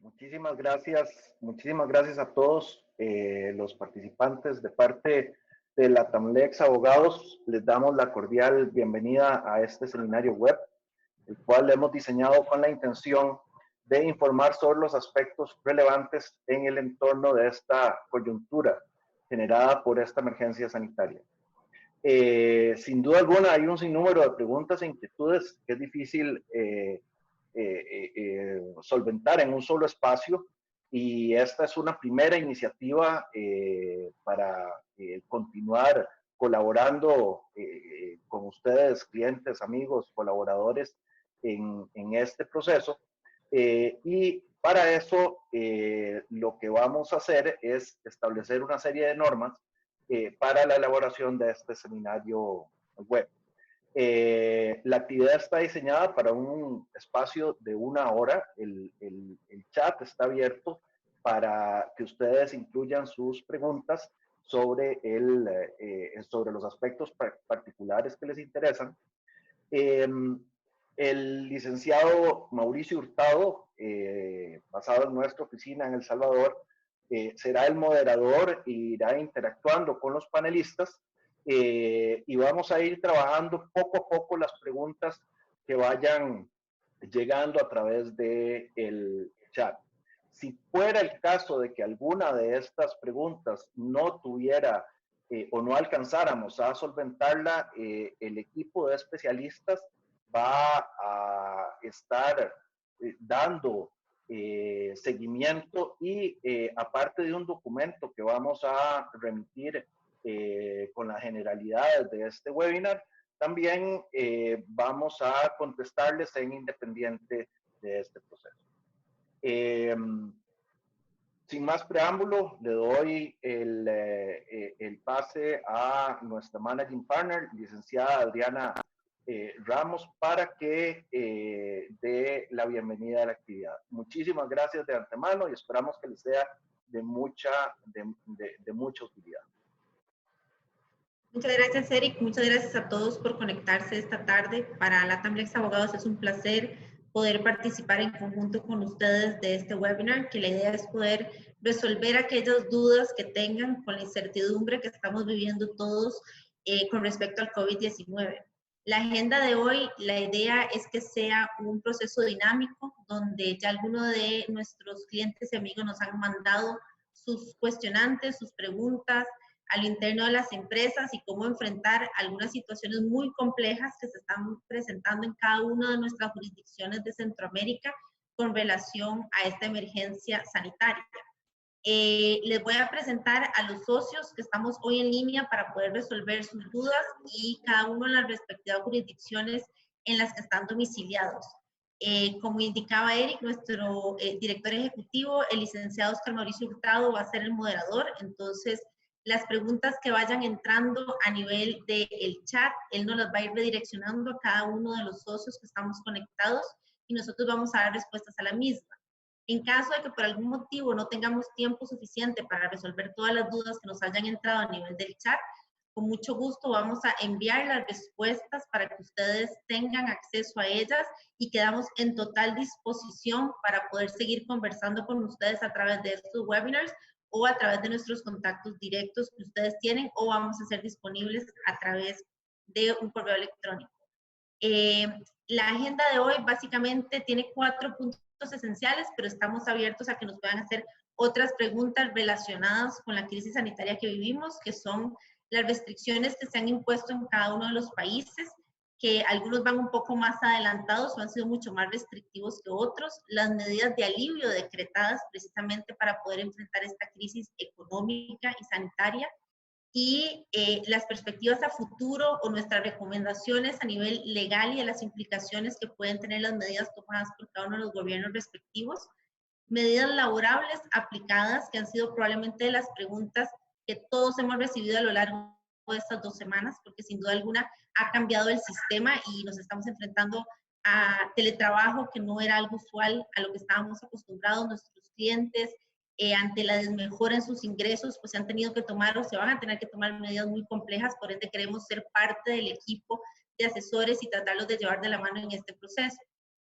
Muchísimas gracias a todos los participantes de parte de la Tamlex Abogados. Les damos la cordial bienvenida a este seminario web, el cual hemos diseñado con la intención de informar sobre los aspectos relevantes en el entorno de esta coyuntura generada por esta emergencia sanitaria. Sin duda alguna hay un sinnúmero de preguntas e inquietudes que es difícil solventar en un solo espacio, y esta es una primera iniciativa para continuar colaborando con ustedes, clientes, amigos, colaboradores en este proceso. Y para eso lo que vamos a hacer es establecer una serie de normas para la elaboración de este seminario web. La actividad está diseñada para un espacio de 1 hora. El chat está abierto para que ustedes incluyan sus preguntas sobre, sobre los aspectos particulares que les interesan. El licenciado Mauricio Hurtado, basado en nuestra oficina en El Salvador, será el moderador e irá interactuando con los panelistas, y vamos a ir trabajando poco a poco las preguntas que vayan llegando a través del chat. Si fuera el caso de que alguna de estas preguntas no tuviera o no alcanzáramos a solventarla, el equipo de especialistas va a estar dando seguimiento, y aparte de un documento que vamos a remitir con las generalidades de este webinar, también vamos a contestarles en independiente de este proceso. Sin más preámbulo, le doy el pase a nuestra Managing Partner, licenciada Adriana Ramos, para que dé la bienvenida a la actividad. Muchísimas gracias de antemano y esperamos que les sea de mucha utilidad. Muchas gracias, Eric. Muchas gracias a todos por conectarse esta tarde. Para la Tamlex Abogados es un placer poder participar en conjunto con ustedes de este webinar, que la idea es poder resolver aquellas dudas que tengan con la incertidumbre que estamos viviendo todos con respecto al COVID-19. La agenda de hoy, la idea es que sea un proceso dinámico, donde ya algunos de nuestros clientes y amigos nos han mandado sus cuestionantes, sus preguntas al interno de las empresas y cómo enfrentar algunas situaciones muy complejas que se están presentando en cada una de nuestras jurisdicciones de Centroamérica con relación a esta emergencia sanitaria. Les voy a presentar a los socios que estamos hoy en línea para poder resolver sus dudas, y cada uno en las respectivas jurisdicciones en las que están domiciliados. Como indicaba Eric, nuestro director ejecutivo, el licenciado Oscar Mauricio Hurtado, va a ser el moderador. Entonces, las preguntas que vayan entrando a nivel del chat, él nos las va a ir redireccionando a cada uno de los socios que estamos conectados, y nosotros vamos a dar respuestas a la misma. En caso de que por algún motivo no tengamos tiempo suficiente para resolver todas las dudas que nos hayan entrado a nivel del chat, con mucho gusto vamos a enviar las respuestas para que ustedes tengan acceso a ellas, y quedamos en total disposición para poder seguir conversando con ustedes a través de estos webinars o a través de nuestros contactos directos que ustedes tienen, o vamos a ser disponibles a través de un correo electrónico. La agenda de hoy básicamente tiene 4 puntos esenciales, pero estamos abiertos a que nos puedan hacer otras preguntas relacionadas con la crisis sanitaria que vivimos, que son las restricciones que se han impuesto en cada uno de los países, que algunos van un poco más adelantados o han sido mucho más restrictivos que otros, las medidas de alivio decretadas precisamente para poder enfrentar esta crisis económica y sanitaria, y las perspectivas a futuro o nuestras recomendaciones a nivel legal y de las implicaciones que pueden tener las medidas tomadas por cada uno de los gobiernos respectivos, medidas laborables aplicadas, que han sido probablemente de las preguntas que todos hemos recibido a lo largo de estas 2 semanas, porque sin duda alguna ha cambiado el sistema y nos estamos enfrentando a teletrabajo, que no era algo usual a lo que estábamos acostumbrados nuestros clientes. Ante la desmejora en sus ingresos, pues se han tenido que tomar o se van a tener que tomar medidas muy complejas. Por ende, queremos ser parte del equipo de asesores y tratarlos de llevar de la mano en este proceso.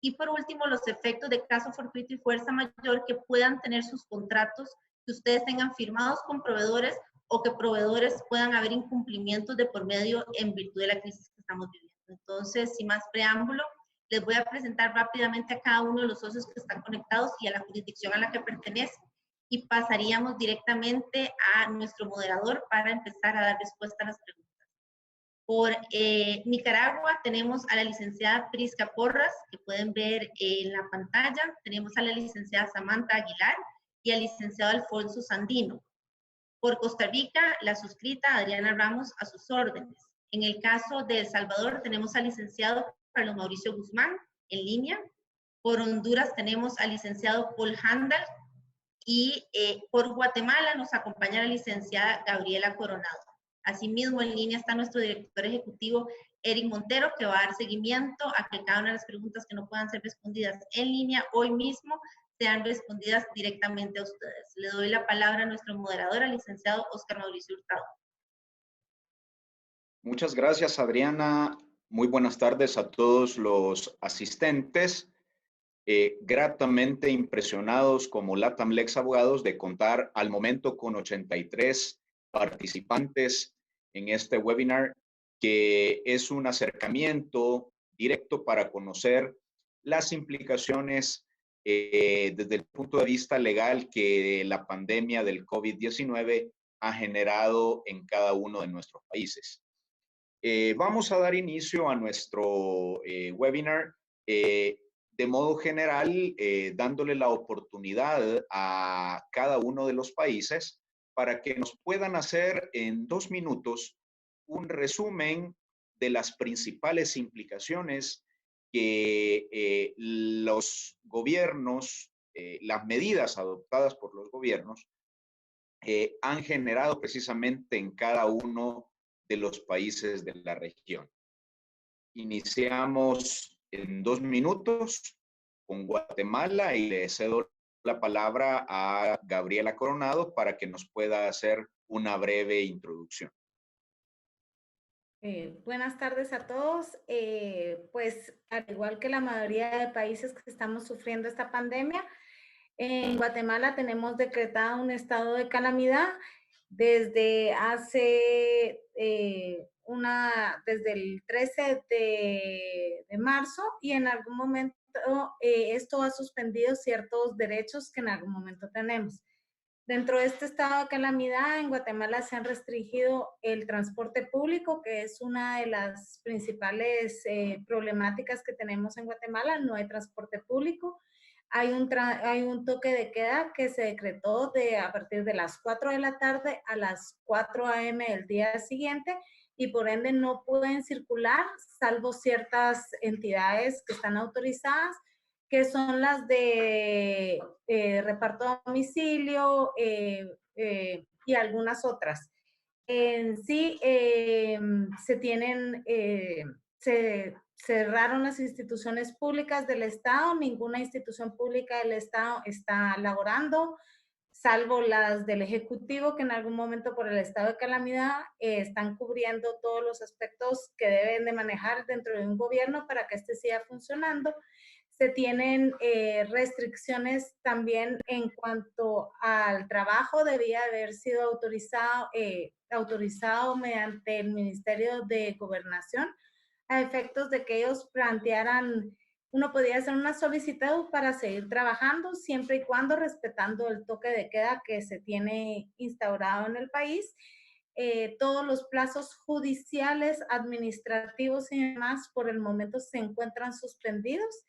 Y por último, los efectos de caso fortuito y fuerza mayor que puedan tener sus contratos que ustedes tengan firmados con proveedores o que proveedores puedan haber incumplimientos de por medio en virtud de la crisis que estamos viviendo. Entonces, sin más preámbulo, les voy a presentar rápidamente a cada uno de los socios que están conectados y a la jurisdicción a la que pertenece y pasaríamos directamente a nuestro moderador para empezar a dar respuesta a las preguntas. Por Nicaragua tenemos a la licenciada Prisca Porras, que pueden ver en la pantalla. Tenemos a la licenciada Samantha Aguilar y al licenciado Alfonso Sandino. Por Costa Rica, la suscrita Adriana Ramos a sus órdenes. En el caso de El Salvador tenemos al licenciado Carlos Mauricio Guzmán en línea. Por Honduras tenemos al licenciado Paul Handal y por Guatemala nos acompaña la licenciada Gabriela Coronado. Asimismo, en línea está nuestro director ejecutivo, Eric Montero, que va a dar seguimiento a que cada una de las preguntas que no puedan ser respondidas en línea hoy mismo sean respondidas directamente a ustedes. Le doy la palabra a nuestro moderador, al licenciado Óscar Mauricio Hurtado. Muchas gracias, Adriana. Muy buenas tardes a todos los asistentes. Gratamente impresionados como LATAM Lex Abogados de contar al momento con 83 participantes en este webinar, que es un acercamiento directo para conocer las implicaciones desde el punto de vista legal que la pandemia del COVID-19 ha generado en cada uno de nuestros países. Vamos a dar inicio a nuestro webinar de modo general, dándole la oportunidad a cada uno de los países para que nos puedan hacer en 2 minutos un resumen de las principales implicaciones que los gobiernos, las medidas adoptadas por los gobiernos han generado precisamente en cada uno de los países de la región. Iniciamos en 2 minutos con Guatemala y le cedo la palabra a Gabriela Coronado para que nos pueda hacer una breve introducción. Buenas tardes a todos. Pues al igual que la mayoría de países que estamos sufriendo esta pandemia, en Guatemala tenemos decretado un estado de calamidad desde hace desde el 13 de marzo, y en algún momento esto ha suspendido ciertos derechos que en algún momento tenemos. Dentro de este estado de calamidad, en Guatemala se han restringido el transporte público, que es una de las principales problemáticas que tenemos en Guatemala. No hay transporte público. Hay un toque de queda que se decretó a partir de las 4 de la tarde a las 4 a.m. del día siguiente, y por ende no pueden circular salvo ciertas entidades que están autorizadas, que son las de reparto a domicilio y algunas otras. En sí, se cerraron las instituciones públicas del Estado. Ninguna institución pública del Estado está laborando, salvo las del Ejecutivo, que en algún momento por el estado de calamidad están cubriendo todos los aspectos que deben de manejar dentro de un gobierno para que este siga funcionando. Se tienen restricciones también en cuanto al trabajo. Debía haber sido autorizado mediante el Ministerio de Gobernación, a efectos de que ellos plantearan, uno podía hacer una solicitud para seguir trabajando siempre y cuando respetando el toque de queda que se tiene instaurado en el país. Todos los plazos judiciales, administrativos y demás por el momento se encuentran suspendidos.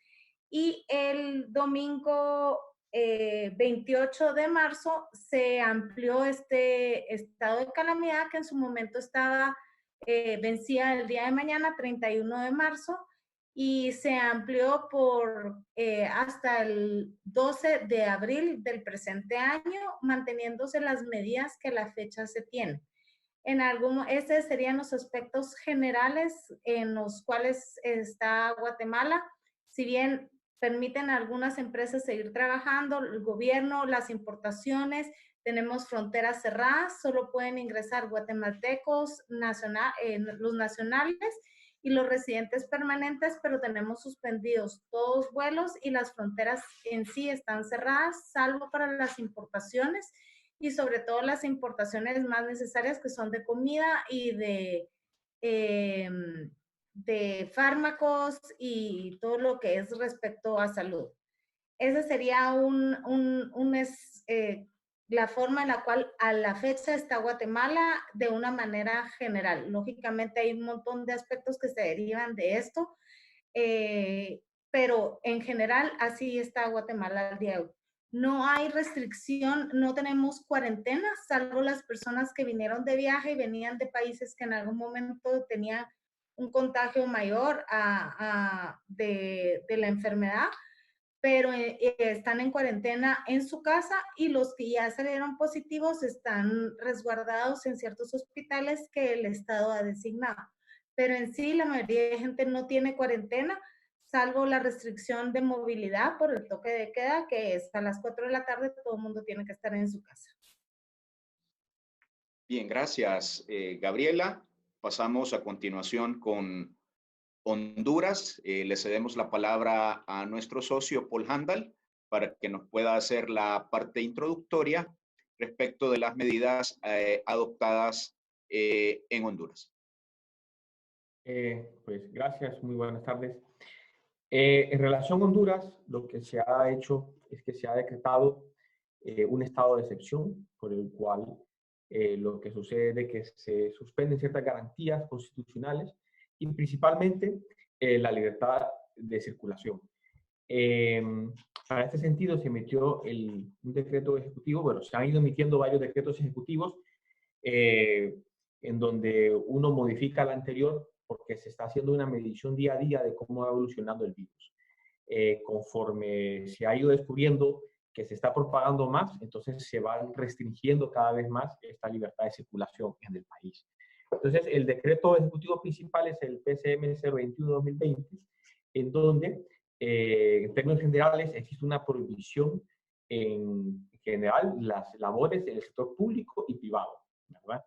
Y el domingo 28 de marzo se amplió este estado de calamidad, que en su momento vencía el día de mañana, 31 de marzo, y se amplió hasta el 12 de abril del presente año, manteniéndose las medidas que a la fecha se tienen. Estos serían los aspectos generales en los cuales está Guatemala. Si bien permiten a algunas empresas seguir trabajando, el gobierno, las importaciones, tenemos fronteras cerradas, solo pueden ingresar guatemaltecos, los nacionales, y los residentes permanentes, pero tenemos suspendidos todos vuelos y las fronteras en sí están cerradas, salvo para las importaciones y sobre todo las importaciones más necesarias que son de comida y de fármacos y todo lo que es respecto a salud. Esa sería la forma en la cual a la fecha está Guatemala de una manera general. Lógicamente hay un montón de aspectos que se derivan de esto, pero en general así está Guatemala al día de hoy. No hay restricción, no tenemos cuarentena, salvo las personas que vinieron de viaje y venían de países que en algún momento tenían un contagio mayor de la enfermedad, pero están en cuarentena en su casa y los que ya salieron positivos están resguardados en ciertos hospitales que el Estado ha designado. Pero en sí la mayoría de gente no tiene cuarentena, salvo la restricción de movilidad por el toque de queda, que es a las 4 de la tarde todo el mundo tiene que estar en su casa. Bien, gracias, Gabriela. Pasamos a continuación con Honduras. Le cedemos la palabra a nuestro socio Paul Handal para que nos pueda hacer la parte introductoria respecto de las medidas adoptadas en Honduras. Pues gracias, muy buenas tardes. En relación a Honduras, lo que se ha hecho es que se ha decretado un estado de excepción por el cual lo que sucede es que se suspenden ciertas garantías constitucionales y principalmente la libertad de circulación. Para este sentido se emitió un decreto ejecutivo, bueno, se han ido emitiendo varios decretos ejecutivos en donde uno modifica el anterior porque se está haciendo una medición día a día de cómo va evolucionando el virus. Conforme se ha ido descubriendo que se está propagando más, entonces se va restringiendo cada vez más esta libertad de circulación en el país. Entonces, el decreto ejecutivo principal es el PCM 021-2020, en donde, en términos generales, existe una prohibición en general las labores en el sector público y privado, ¿verdad?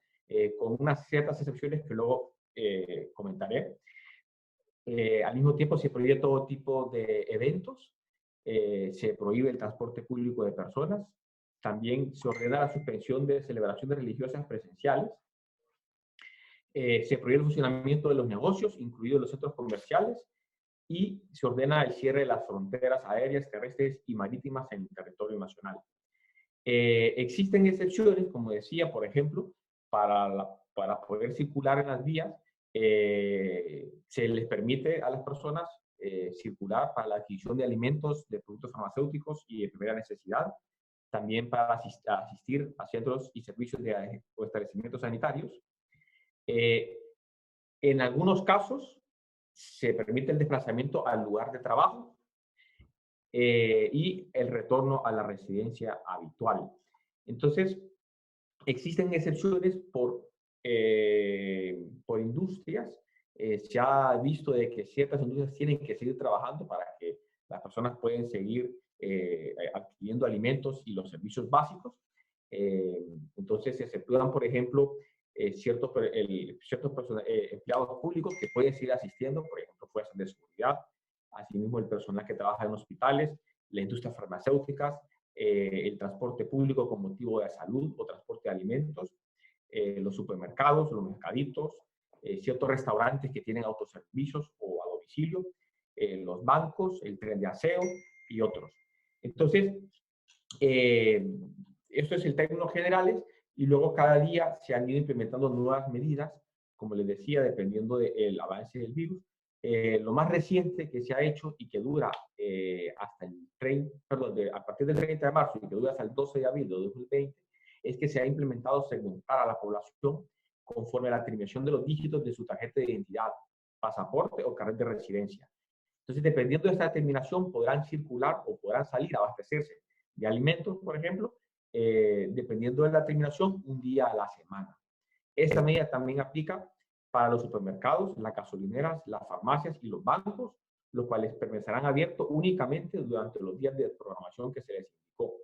Con unas ciertas excepciones que luego comentaré. Al mismo tiempo se prohíbe todo tipo de eventos, se prohíbe el transporte público de personas, también se ordena la suspensión de celebraciones religiosas presenciales, se prohíbe el funcionamiento de los negocios, incluidos los centros comerciales, y se ordena el cierre de las fronteras aéreas, terrestres y marítimas en el territorio nacional. Existen excepciones, como decía, por ejemplo, para poder circular en las vías, se les permite a las personas circular para la adquisición de alimentos, de productos farmacéuticos y de primera necesidad, también para asistir a centros y servicios o establecimientos sanitarios. En algunos casos se permite el desplazamiento al lugar de trabajo y el retorno a la residencia habitual. Entonces, existen excepciones por industrias. Se ha visto de que ciertas industrias tienen que seguir trabajando para que las personas puedan seguir adquiriendo alimentos y los servicios básicos. Entonces, se exceptúan, por ejemplo, ciertos empleados públicos que pueden seguir asistiendo, por ejemplo, fuerzas de seguridad, asimismo el personal que trabaja en hospitales, la industria farmacéuticas, el transporte público con motivo de salud o transporte de alimentos, los supermercados, los mercaditos, ciertos restaurantes que tienen autoservicios o a domicilio, los bancos, el tren de aseo y otros. Entonces, esto es el términos generales y luego cada día se han ido implementando nuevas medidas, como les decía, dependiendo del avance del virus. Lo más reciente que se ha hecho y que dura hasta a partir del 30 de marzo y que dura hasta el 12 de abril de 2020, es que se ha implementado segmentar a la población conforme a la terminación de los dígitos de su tarjeta de identidad, pasaporte o carnet de residencia. Entonces, dependiendo de esta determinación, podrán circular o podrán salir a abastecerse de alimentos, por ejemplo, dependiendo de la terminación, un día a la semana. Esta medida también aplica para los supermercados, las gasolineras, las farmacias y los bancos, los cuales permanecerán abiertos únicamente durante los días de programación que se les indicó.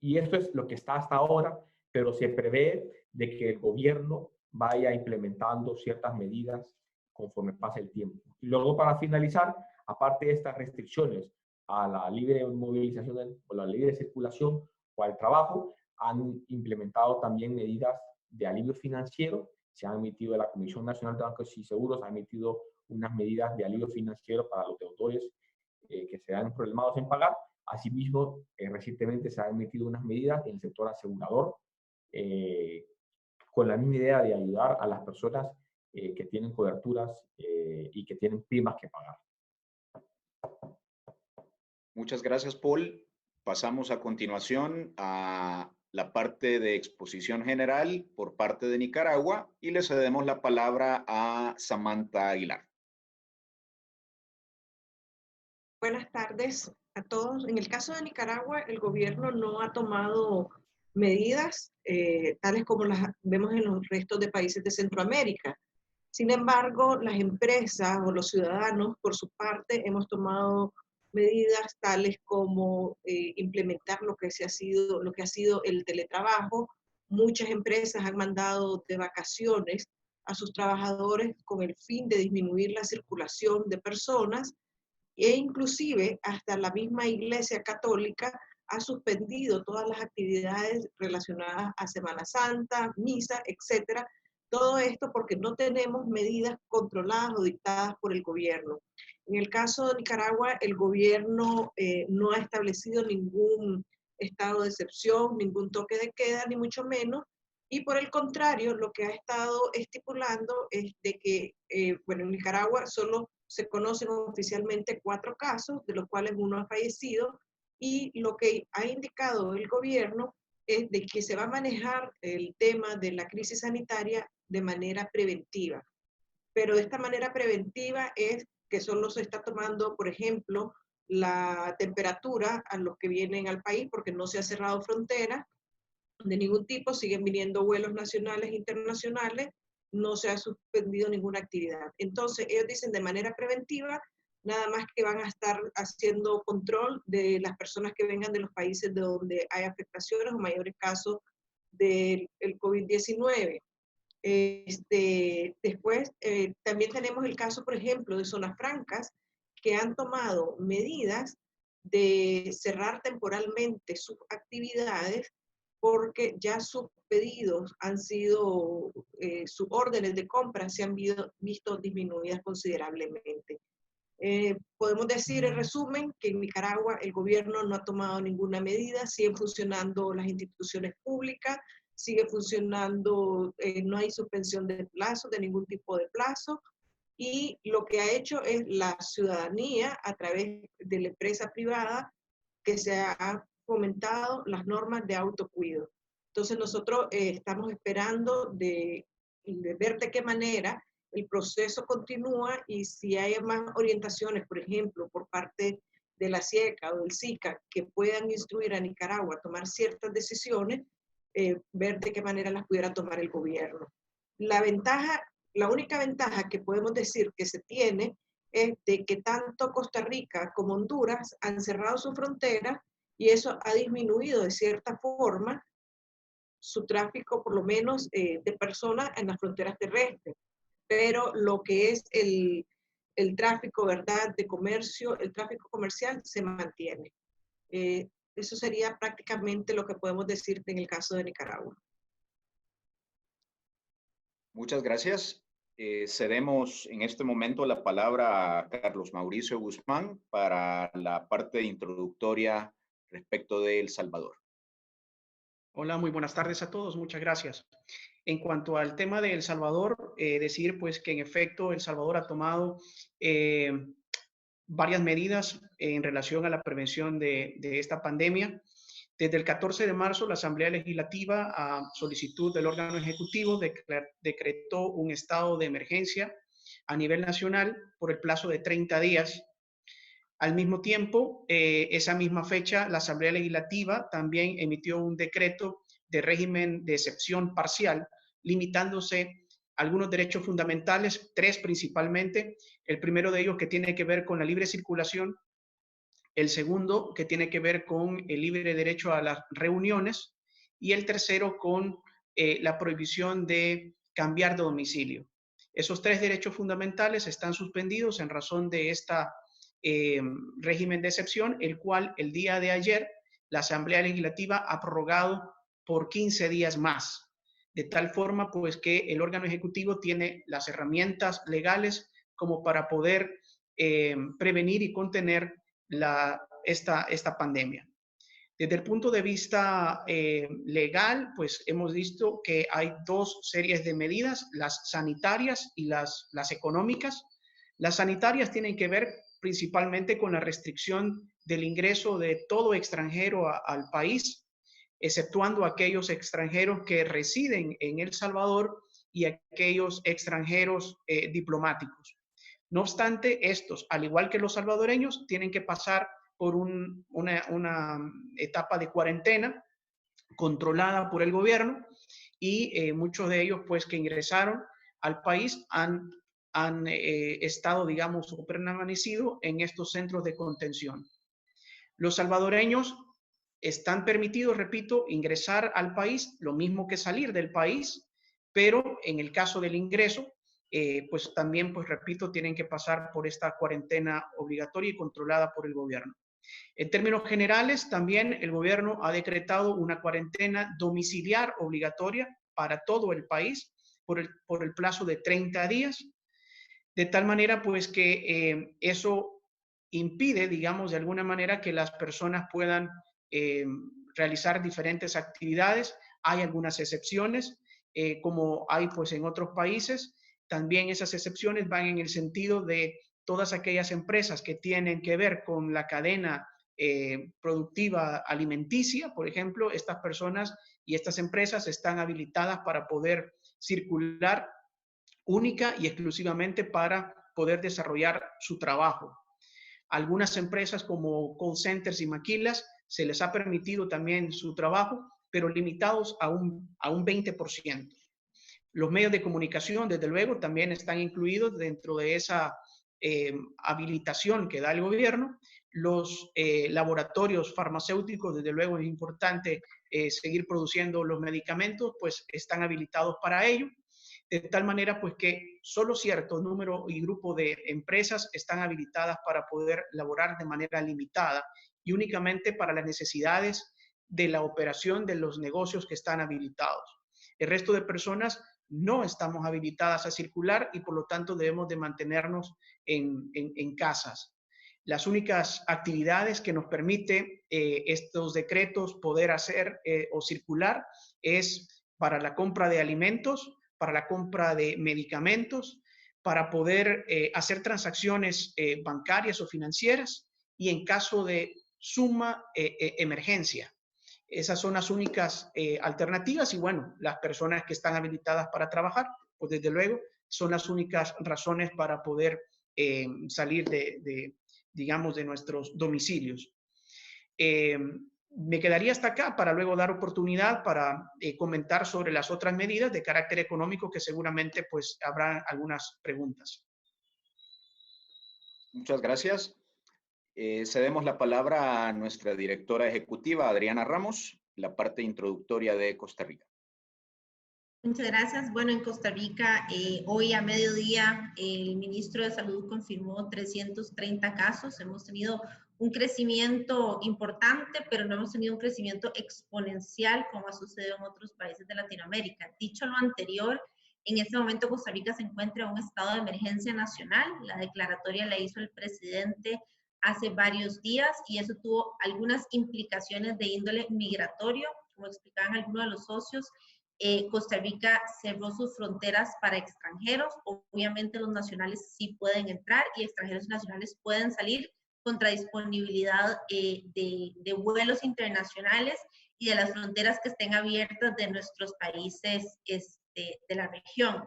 Y esto es lo que está hasta ahora, pero se prevé de que el gobierno vaya implementando ciertas medidas conforme pase el tiempo. Y luego, para finalizar, aparte de estas restricciones a la libre movilización o la libre circulación o al trabajo, han implementado también medidas de alivio financiero. Se han emitido de la Comisión Nacional de Bancos y Seguros, ha emitido unas medidas de alivio financiero para los deudores que se han problemados en pagar. Asimismo, recientemente se han emitido unas medidas en el sector asegurador con la misma idea de ayudar a las personas que tienen coberturas y que tienen primas que pagar. Muchas gracias, Paul. Pasamos a continuación a la parte de exposición general por parte de Nicaragua y le cedemos la palabra a Samantha Aguilar. Buenas tardes a todos. En el caso de Nicaragua, el gobierno no ha tomado medidas tales como las vemos en los restos de países de Centroamérica. Sin embargo, las empresas o los ciudadanos, por su parte, hemos tomado medidas tales como implementar lo que ha sido el teletrabajo. Muchas empresas han mandado de vacaciones a sus trabajadores con el fin de disminuir la circulación de personas, e inclusive hasta la misma Iglesia Católica ha suspendido todas las actividades relacionadas a Semana Santa, misa, etcétera. Todo esto porque no tenemos medidas controladas o dictadas por el gobierno. En el caso de Nicaragua, el gobierno no ha establecido ningún estado de excepción, ningún toque de queda, ni mucho menos. Y por el contrario, lo que ha estado estipulando es de que, en Nicaragua solo se conocen oficialmente 4 casos, de los cuales uno ha fallecido, y lo que ha indicado el gobierno es de que se va a manejar el tema de la crisis sanitaria de manera preventiva. Pero de esta manera preventiva es que solo se está tomando, por ejemplo, la temperatura a los que vienen al país, porque no se ha cerrado frontera de ningún tipo, siguen viniendo vuelos nacionales e internacionales, no se ha suspendido ninguna actividad. Entonces, ellos dicen de manera preventiva, nada más que van a estar haciendo control de las personas que vengan de los países de donde hay afectaciones o mayores casos del COVID-19. Después, también tenemos el caso, por ejemplo, de zonas francas que han tomado medidas de cerrar temporalmente sus actividades porque ya sus pedidos han sido, sus órdenes de compra se han visto disminuidas considerablemente. Podemos decir en resumen que en Nicaragua el gobierno no ha tomado ninguna medida, siguen funcionando las instituciones públicas, sigue funcionando, no hay suspensión de plazo, de ningún tipo de plazo, y lo que ha hecho es la ciudadanía a través de la empresa privada que se ha fomentado las normas de autocuido. Entonces nosotros estamos esperando de ver de qué manera el proceso continúa y si hay más orientaciones, por ejemplo, por parte de la SIECA o del SICA, que puedan instruir a Nicaragua a tomar ciertas decisiones, ver de qué manera las pudiera tomar el gobierno. La única ventaja que podemos decir que se tiene es de que tanto Costa Rica como Honduras han cerrado su frontera y eso ha disminuido de cierta forma su tráfico, por lo menos de personas en las fronteras terrestres. Pero lo que es el tráfico, ¿verdad?, de comercio, el tráfico comercial se mantiene. Eso sería prácticamente lo que podemos decir en el caso de Nicaragua. Muchas gracias. Cedemos en este momento la palabra a Carlos Mauricio Guzmán para la parte introductoria respecto de El Salvador. Hola, muy buenas tardes a todos. Muchas gracias. En cuanto al tema de El Salvador, decir pues que en efecto El Salvador ha tomado varias medidas en relación a la prevención de esta pandemia. Desde el 14 de marzo, la Asamblea Legislativa, a solicitud del órgano ejecutivo, decretó un estado de emergencia a nivel nacional por el plazo de 30 días. Al mismo tiempo, esa misma fecha, la Asamblea Legislativa también emitió un decreto de régimen de excepción parcial, limitándose algunos derechos fundamentales, 3 principalmente. El primero de ellos que tiene que ver con la libre circulación, el segundo que tiene que ver con el libre derecho a las reuniones y el tercero con la prohibición de cambiar de domicilio. Esos 3 derechos fundamentales están suspendidos en razón de este régimen de excepción, el cual el día de ayer la Asamblea Legislativa ha prorrogado por 15 días más, de tal forma pues que el órgano ejecutivo tiene las herramientas legales como para poder prevenir y contener esta pandemia. Desde el punto de vista legal, pues hemos visto que hay 2 series de medidas, las sanitarias y las económicas. Las sanitarias tienen que ver principalmente con la restricción del ingreso de todo extranjero al país, exceptuando aquellos extranjeros que residen en El Salvador y aquellos extranjeros diplomáticos. No obstante, estos, al igual que los salvadoreños, tienen que pasar por una etapa de cuarentena controlada por el gobierno y muchos de ellos, pues, que ingresaron al país han estado, digamos, o permanecido en estos centros de contención. Los salvadoreños están permitidos, repito, ingresar al país, lo mismo que salir del país, pero en el caso del ingreso, pues también, pues repito, tienen que pasar por esta cuarentena obligatoria y controlada por el gobierno. En términos generales, también el gobierno ha decretado una cuarentena domiciliar obligatoria para todo el país por el plazo de 30 días, de tal manera pues que eso impide, digamos, de alguna manera que las personas puedan realizar diferentes actividades. Hay algunas excepciones, como hay pues en otros países. También esas excepciones van en el sentido de todas aquellas empresas que tienen que ver con la cadena productiva alimenticia, por ejemplo, estas personas y estas empresas están habilitadas para poder circular única y exclusivamente para poder desarrollar su trabajo. Algunas empresas como call centers y maquilas se les ha permitido también su trabajo, pero limitados a un 20%. Los medios de comunicación, desde luego, también están incluidos dentro de esa habilitación que da el gobierno. Los laboratorios farmacéuticos, desde luego, es importante seguir produciendo los medicamentos, pues están habilitados para ello. De tal manera, pues que solo cierto número y grupo de empresas están habilitadas para poder laborar de manera limitada y únicamente para las necesidades de la operación de los negocios que están habilitados. El resto de personas no estamos habilitadas a circular y por lo tanto debemos de mantenernos en casas. Las únicas actividades que nos permite estos decretos poder hacer o circular es para la compra de alimentos, para la compra de medicamentos, para poder hacer transacciones bancarias o financieras y en caso de suma emergencia. Esas son las únicas alternativas y bueno, las personas que están habilitadas para trabajar, pues desde luego son las únicas razones para poder salir digamos, de nuestros domicilios. Me quedaría hasta acá para luego dar oportunidad para comentar sobre las otras medidas de carácter económico que seguramente pues habrá algunas preguntas. Muchas gracias. Cedemos la palabra a nuestra directora ejecutiva, Adriana Ramos, la parte introductoria de Costa Rica. Muchas gracias. Bueno, en Costa Rica, hoy a mediodía, el ministro de Salud confirmó 330 casos. Hemos tenido un crecimiento importante, pero no hemos tenido un crecimiento exponencial como ha sucedido en otros países de Latinoamérica. Dicho lo anterior, en este momento Costa Rica se encuentra en un estado de emergencia nacional. La declaratoria la hizo el presidente hace varios días y eso tuvo algunas implicaciones de índole migratorio, como explicaban algunos de los socios. Costa Rica cerró sus fronteras para extranjeros. Obviamente los nacionales sí pueden entrar y extranjeros nacionales pueden salir contra disponibilidad de vuelos internacionales y de las fronteras que estén abiertas de nuestros países de la región.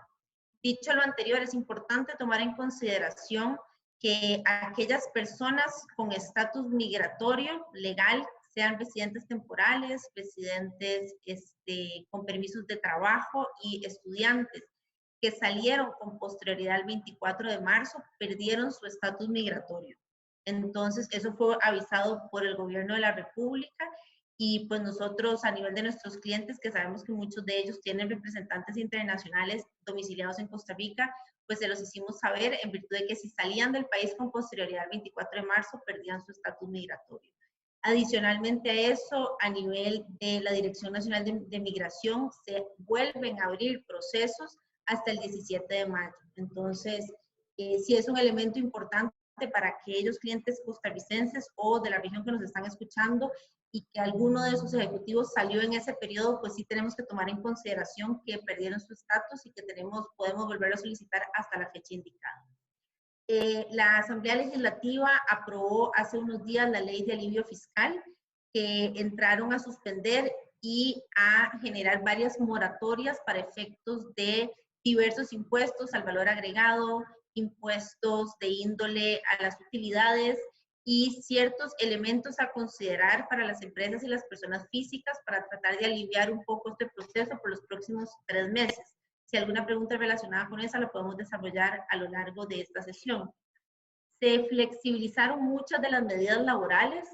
Dicho lo anterior, es importante tomar en consideración que aquellas personas con estatus migratorio legal, sean residentes temporales, residentes con permisos de trabajo y estudiantes que salieron con posterioridad al 24 de marzo, perdieron su estatus migratorio. Entonces, eso fue avisado por el gobierno de la República y pues nosotros a nivel de nuestros clientes, que sabemos que muchos de ellos tienen representantes internacionales domiciliados en Costa Rica, pues se los hicimos saber en virtud de que si salían del país con posterioridad al 24 de marzo, perdían su estatus migratorio. Adicionalmente a eso, a nivel de la Dirección Nacional de Migración, se vuelven a abrir procesos hasta el 17 de mayo. Entonces, sí es un elemento importante para aquellos clientes costarricenses o de la región que nos están escuchando y que alguno de sus ejecutivos salió en ese periodo, pues sí tenemos que tomar en consideración que perdieron su estatus y que podemos volverlo a solicitar hasta la fecha indicada. La Asamblea Legislativa aprobó hace unos días la Ley de Alivio Fiscal, que entraron a suspender y a generar varias moratorias para efectos de diversos impuestos al valor agregado, impuestos de índole a las utilidades y ciertos elementos a considerar para las empresas y las personas físicas para tratar de aliviar un poco este proceso por los próximos 3 meses. Si alguna pregunta relacionada con esa la podemos desarrollar a lo largo de esta sesión. Se flexibilizaron muchas de las medidas laborales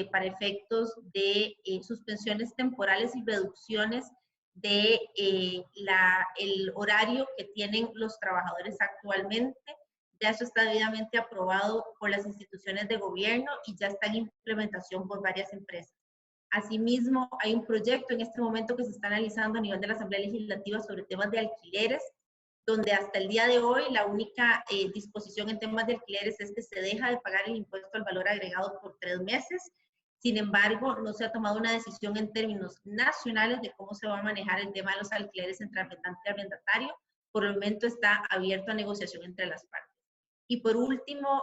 para efectos de suspensiones temporales y reducciones de el horario que tienen los trabajadores actualmente. Ya eso está debidamente aprobado por las instituciones de gobierno y ya está en implementación por varias empresas. Asimismo, hay un proyecto en este momento que se está analizando a nivel de la Asamblea Legislativa sobre temas de alquileres, donde hasta el día de hoy la única disposición en temas de alquileres es que se deja de pagar el impuesto al valor agregado por 3 meses. Sin embargo, no se ha tomado una decisión en términos nacionales de cómo se va a manejar el tema de los alquileres entre arrendante y arrendatario. Por el momento está abierto a negociación entre las partes. Y por último,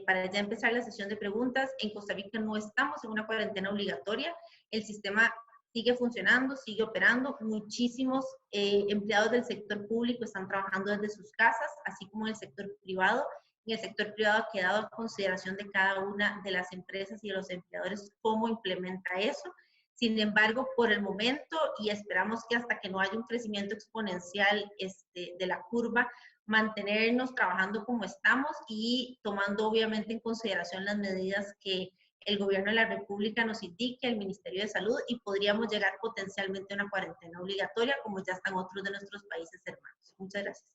para ya empezar la sesión de preguntas, en Costa Rica no estamos en una cuarentena obligatoria. El sistema sigue funcionando, sigue operando. Muchísimos empleados del sector público están trabajando desde sus casas, así como en el sector privado. En el sector privado ha quedado a consideración de cada una de las empresas y de los empleadores cómo implementa eso. Sin embargo, por el momento, y esperamos que hasta que no haya un crecimiento exponencial de la curva, mantenernos trabajando como estamos y tomando obviamente en consideración las medidas que el gobierno de la República nos indique, el Ministerio de Salud, y podríamos llegar potencialmente a una cuarentena obligatoria, como ya están otros de nuestros países hermanos. Muchas gracias.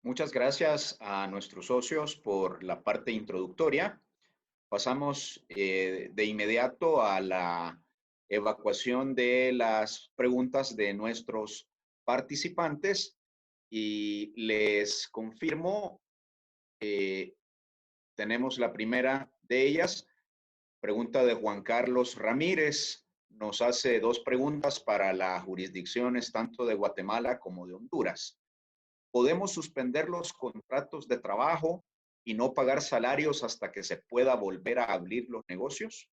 Muchas gracias a nuestros socios por la parte introductoria. Pasamos de inmediato a la evacuación de las preguntas de nuestros participantes y les confirmo, tenemos la primera de ellas, pregunta de Juan Carlos Ramírez. Nos hace 2 preguntas para las jurisdicciones tanto de Guatemala como de Honduras. ¿Podemos suspender los contratos de trabajo y no pagar salarios hasta que se pueda volver a abrir los negocios?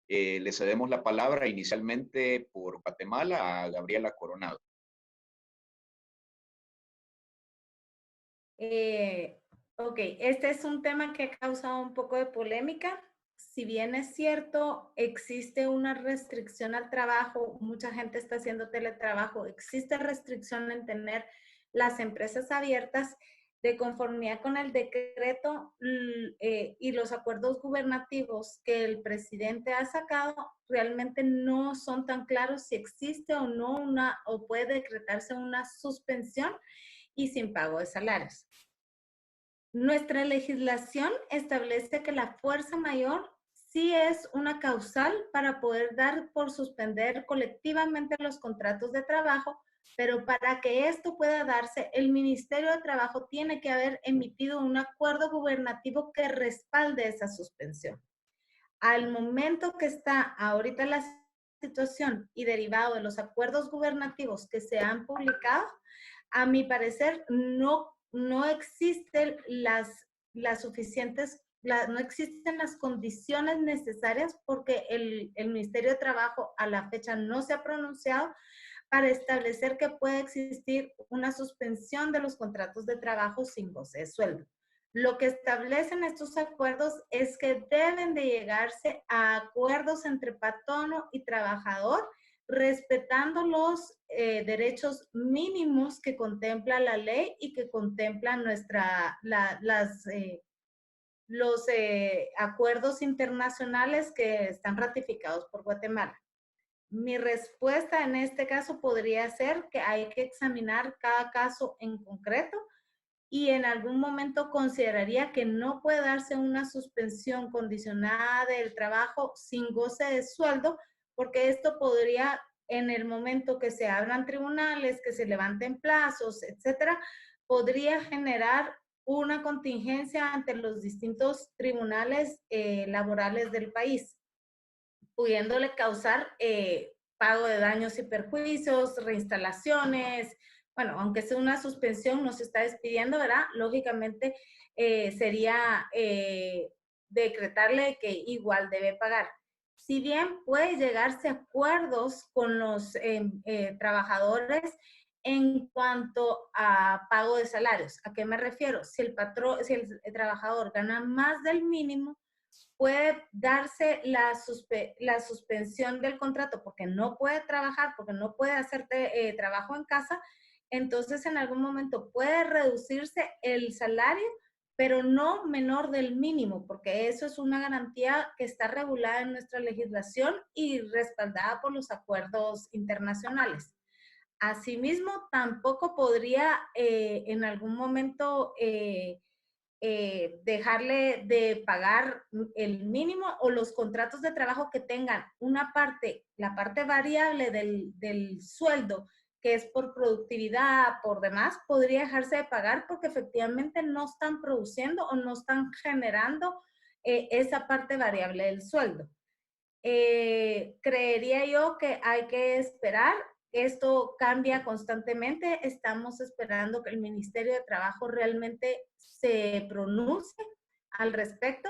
Le cedemos la palabra inicialmente por Guatemala a Gabriela Coronado. Ok, este es un tema que ha causado un poco de polémica. Si bien es cierto, existe una restricción al trabajo, mucha gente está haciendo teletrabajo, existe restricción en tener las empresas abiertas. De conformidad con el decreto y los acuerdos gubernativos que el presidente ha sacado, realmente no son tan claros si existe o no o puede decretarse una suspensión y sin pago de salarios. Nuestra legislación establece que la fuerza mayor sí es una causal para poder dar por suspender colectivamente los contratos de trabajo, pero para que esto pueda darse, el Ministerio de Trabajo tiene que haber emitido un acuerdo gubernativo que respalde esa suspensión. Al momento que está ahorita la situación y derivado de los acuerdos gubernativos que se han publicado, a mi parecer no existen no existen las condiciones necesarias porque el Ministerio de Trabajo a la fecha no se ha pronunciado para establecer que puede existir una suspensión de los contratos de trabajo sin goce de sueldo. Lo que establecen estos acuerdos es que deben de llegarse a acuerdos entre patrono y trabajador, respetando los derechos mínimos que contempla la ley y que contempla los acuerdos internacionales que están ratificados por Guatemala. Mi respuesta en este caso podría ser que hay que examinar cada caso en concreto y en algún momento consideraría que no puede darse una suspensión condicionada del trabajo sin goce de sueldo, porque esto podría, en el momento que se abran tribunales, que se levanten plazos, etcétera, podría generar una contingencia ante los distintos tribunales laborales del país, pudiéndole causar pago de daños y perjuicios, reinstalaciones. Bueno, aunque sea una suspensión, no se está despidiendo, ¿verdad? Lógicamente sería decretarle que igual debe pagar. Si bien puede llegarse a acuerdos con los trabajadores en cuanto a pago de salarios. ¿A qué me refiero? Si el trabajador gana más del mínimo, puede darse la suspensión del contrato porque no puede trabajar, porque no puede hacer trabajo en casa. Entonces, en algún momento puede reducirse el salario, pero no menor del mínimo, porque eso es una garantía que está regulada en nuestra legislación y respaldada por los acuerdos internacionales. Asimismo, tampoco podría en algún momento dejarle de pagar el mínimo o los contratos de trabajo que tengan una parte, la parte variable del sueldo, que es por productividad, por demás, podría dejarse de pagar porque efectivamente no están produciendo o no están generando esa parte variable del sueldo. Creería yo que hay que esperar. Esto cambia constantemente. Estamos esperando que el Ministerio de Trabajo realmente se pronuncie al respecto,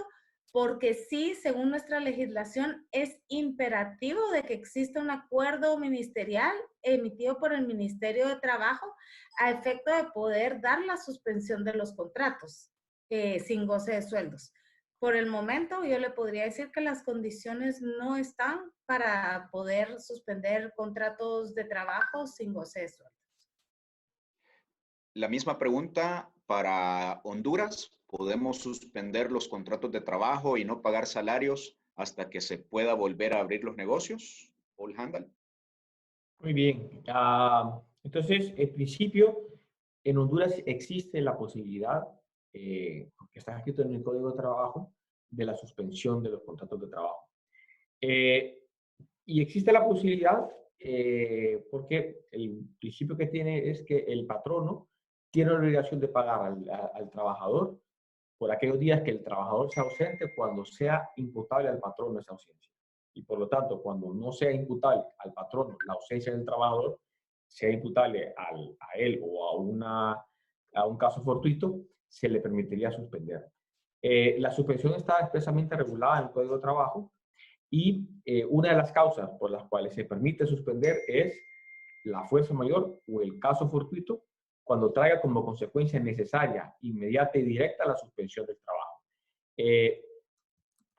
porque sí, según nuestra legislación, es imperativo de que exista un acuerdo ministerial emitido por el Ministerio de Trabajo a efecto de poder dar la suspensión de los contratos sin goce de sueldos. Por el momento, yo le podría decir que las condiciones no están para poder suspender contratos de trabajo sin goce de sueldos. La misma pregunta para Honduras. ¿Podemos suspender los contratos de trabajo y no pagar salarios hasta que se pueda volver a abrir los negocios? Paul Handel. Muy bien. Entonces, en principio, en Honduras existe la posibilidad, que está escrito en el Código de Trabajo, de la suspensión de los contratos de trabajo. Y existe la posibilidad porque el principio que tiene es que el patrono tiene la obligación de pagar al trabajador por aquellos días que el trabajador sea ausente cuando sea imputable al patrono esa ausencia. Y por lo tanto, cuando no sea imputable al patrono la ausencia del trabajador, sea imputable a él o a un caso fortuito, se le permitiría suspender. La suspensión está expresamente regulada en el Código de Trabajo y una de las causas por las cuales se permite suspender es la fuerza mayor o el caso fortuito, cuando traiga como consecuencia necesaria, inmediata y directa la suspensión del trabajo.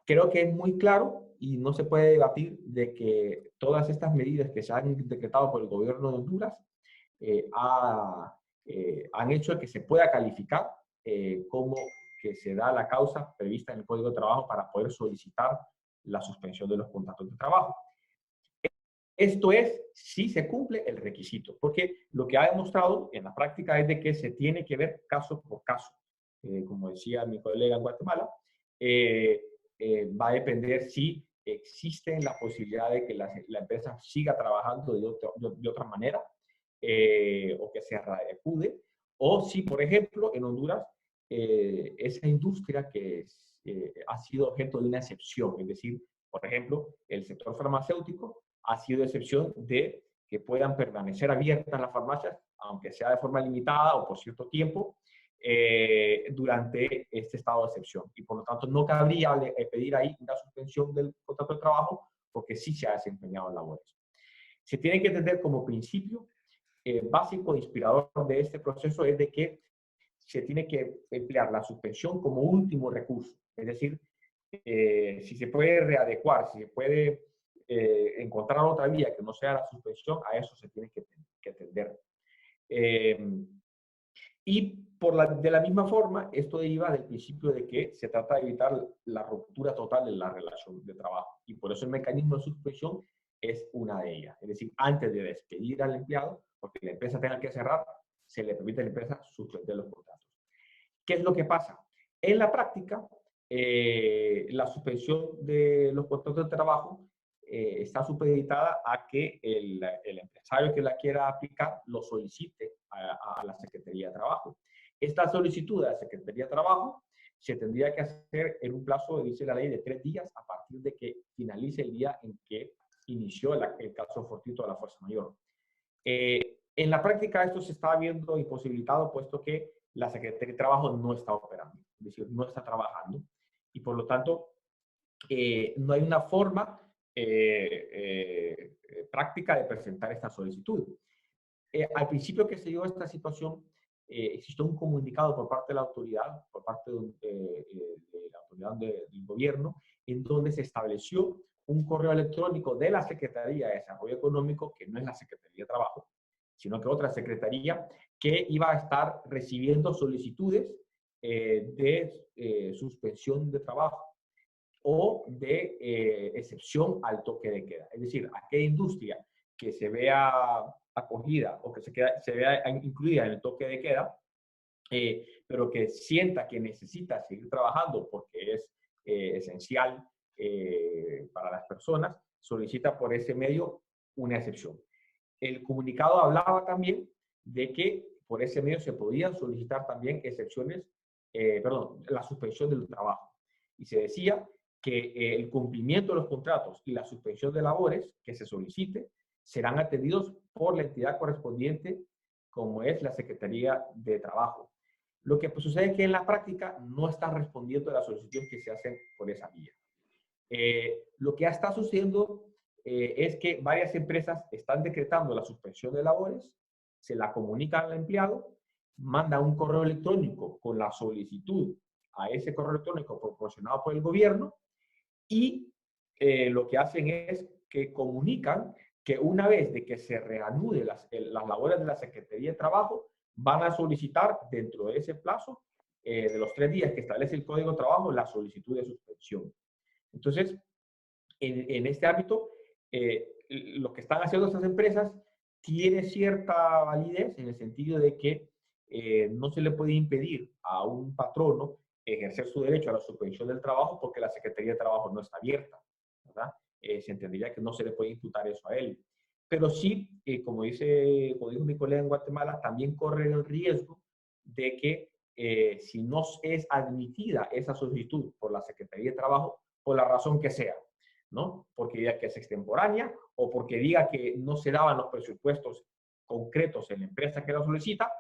Creo que es muy claro y no se puede debatir de que todas estas medidas que se han decretado por el gobierno de Honduras han hecho que se pueda calificar como que se da la causa prevista en el Código de Trabajo para poder solicitar la suspensión de los contratos de trabajo. Esto es si se cumple el requisito, porque lo que ha demostrado en la práctica es de que se tiene que ver caso por caso. Como decía mi colega en Guatemala, va a depender si existe la posibilidad de que la empresa siga trabajando de otra manera o que se reacude, o si, por ejemplo, en Honduras, esa industria que ha sido objeto de una excepción, es decir, por ejemplo, el sector farmacéutico ha sido excepción de que puedan permanecer abiertas las farmacias, aunque sea de forma limitada o por cierto tiempo, durante este estado de excepción. Y por lo tanto, no cabría pedir ahí una suspensión del contrato de trabajo porque sí se ha desempeñado en labores. Se tiene que entender como principio básico, inspirador de este proceso, es de que se tiene que emplear la suspensión como último recurso. Es decir, si se puede readecuar, si se puede encontrar otra vía que no sea la suspensión, a eso se tiene que atender. Y De la misma forma, esto deriva del principio de que se trata de evitar la ruptura total de la relación de trabajo. Y por eso el mecanismo de suspensión es una de ellas. Es decir, antes de despedir al empleado, porque la empresa tenga que cerrar, se le permite a la empresa suspender los contratos. ¿Qué es lo que pasa? En la práctica, la suspensión de los contratos de trabajo está supeditada a que el empresario que la quiera aplicar lo solicite a la Secretaría de Trabajo. Esta solicitud a la Secretaría de Trabajo se tendría que hacer en un plazo, dice la ley, de 3 días a partir de que finalice el día en que inició el caso fortuito de la fuerza mayor. En la práctica esto se está viendo imposibilitado puesto que la Secretaría de Trabajo no está operando, es decir, no está trabajando y por lo tanto no hay una forma práctica de presentar esta solicitud. Al principio que se dio esta situación, existió un comunicado por parte de la autoridad, por parte de la autoridad del gobierno, en donde se estableció un correo electrónico de la Secretaría de Desarrollo Económico, que no es la Secretaría de Trabajo, sino que otra secretaría, que iba a estar recibiendo solicitudes de suspensión de trabajo o de excepción al toque de queda. Es decir, aquella industria que se vea acogida o que se vea incluida en el toque de queda, pero que sienta que necesita seguir trabajando porque es esencial para las personas, solicita por ese medio una excepción. El comunicado hablaba también de que por ese medio se podían solicitar también excepciones, la suspensión del trabajo. Y se decía que el cumplimiento de los contratos y la suspensión de labores que se solicite serán atendidos por la entidad correspondiente, como es la Secretaría de Trabajo. Lo que pues, sucede es que en la práctica no están respondiendo a las solicitudes que se hacen por esa vía. Lo que está sucediendo es que varias empresas están decretando la suspensión de labores, se la comunican al empleado, manda un correo electrónico con la solicitud a ese correo electrónico proporcionado por el gobierno y lo que hacen es que comunican que una vez de que se reanude las labores de la Secretaría de Trabajo, van a solicitar dentro de ese plazo de los 3 días que establece el Código de Trabajo la solicitud de suspensión. Entonces, en este ámbito, lo que están haciendo estas empresas tiene cierta validez en el sentido de que no se le puede impedir a un patrono ejercer su derecho a la suspensión del trabajo porque la Secretaría de Trabajo no está abierta, ¿verdad? Se entendería que no se le puede imputar eso a él. Pero sí, como dijo mi colega en Guatemala, también corre el riesgo de que si no es admitida esa solicitud por la Secretaría de Trabajo, por la razón que sea, ¿no? Porque diga que es extemporánea o porque diga que no se daban los presupuestos concretos en la empresa que la solicita,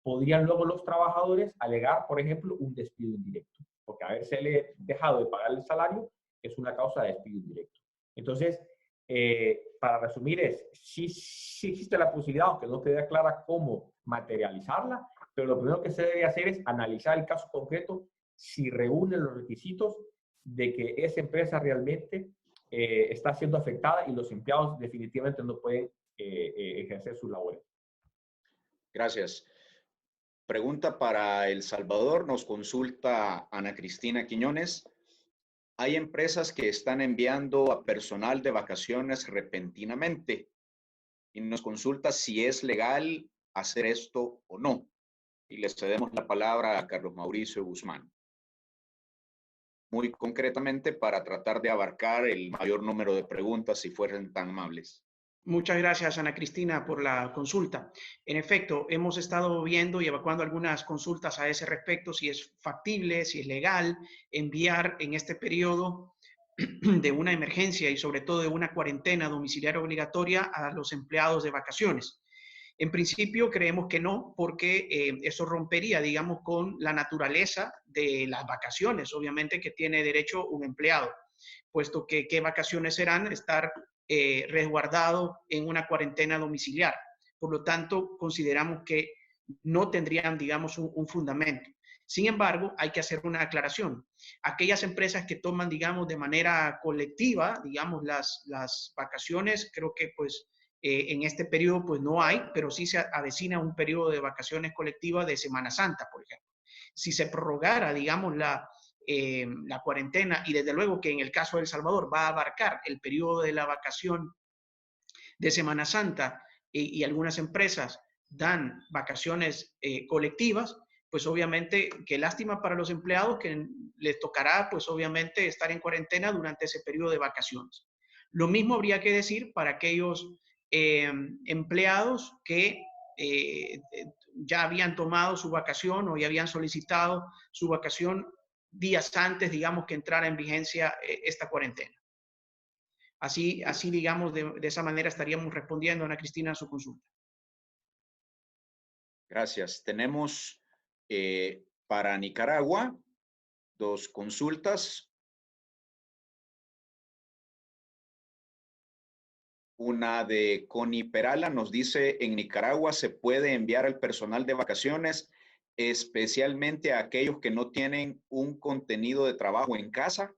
podrían luego los trabajadores alegar, por ejemplo, un despido indirecto, porque haberse dejado de pagar el salario es una causa de despido indirecto. Entonces, para resumir, sí existe la posibilidad, aunque no quede clara cómo materializarla, pero lo primero que se debe hacer es analizar el caso concreto si reúne los requisitos de que esa empresa realmente está siendo afectada y los empleados definitivamente no pueden ejercer sus labores. Gracias. Pregunta para El Salvador. Nos consulta Ana Cristina Quiñones. Hay empresas que están enviando a personal de vacaciones repentinamente y nos consulta si es legal hacer esto o no. Y le cedemos la palabra a Carlos Mauricio Guzmán. Muy concretamente para tratar de abarcar el mayor número de preguntas si fueran tan amables. Muchas gracias, Ana Cristina, por la consulta. En efecto, hemos estado viendo y evacuando algunas consultas a ese respecto, si es factible, si es legal enviar en este periodo de una emergencia y sobre todo de una cuarentena domiciliaria obligatoria a los empleados de vacaciones. En principio creemos que no, porque eso rompería, digamos, con la naturaleza de las vacaciones, obviamente, que tiene derecho un empleado, puesto que ¿qué vacaciones serán? Estar resguardado en una cuarentena domiciliar. Por lo tanto, consideramos que no tendrían, digamos, un fundamento. Sin embargo, hay que hacer una aclaración. Aquellas empresas que toman, digamos, de manera colectiva, digamos, las vacaciones, creo que pues En este periodo pues no hay, pero sí se avecina un periodo de vacaciones colectivas de Semana Santa, por ejemplo. Si se prorrogara, digamos, la cuarentena, y desde luego que en el caso de El Salvador va a abarcar el periodo de la vacación de Semana Santa, y algunas empresas dan vacaciones colectivas, pues obviamente qué lástima para los empleados que les tocará pues obviamente estar en cuarentena durante ese periodo de vacaciones. Lo mismo habría que decir para aquellos empleados que ya habían tomado su vacación o ya habían solicitado su vacación días antes, digamos, que entrara en vigencia esta cuarentena. Así digamos, de esa manera estaríamos respondiendo, Ana Cristina, a su consulta. Gracias. Tenemos para Nicaragua 2 consultas. Una de Connie Perala nos dice, en Nicaragua se puede enviar al personal de vacaciones, especialmente a aquellos que no tienen un contenido de trabajo en casa.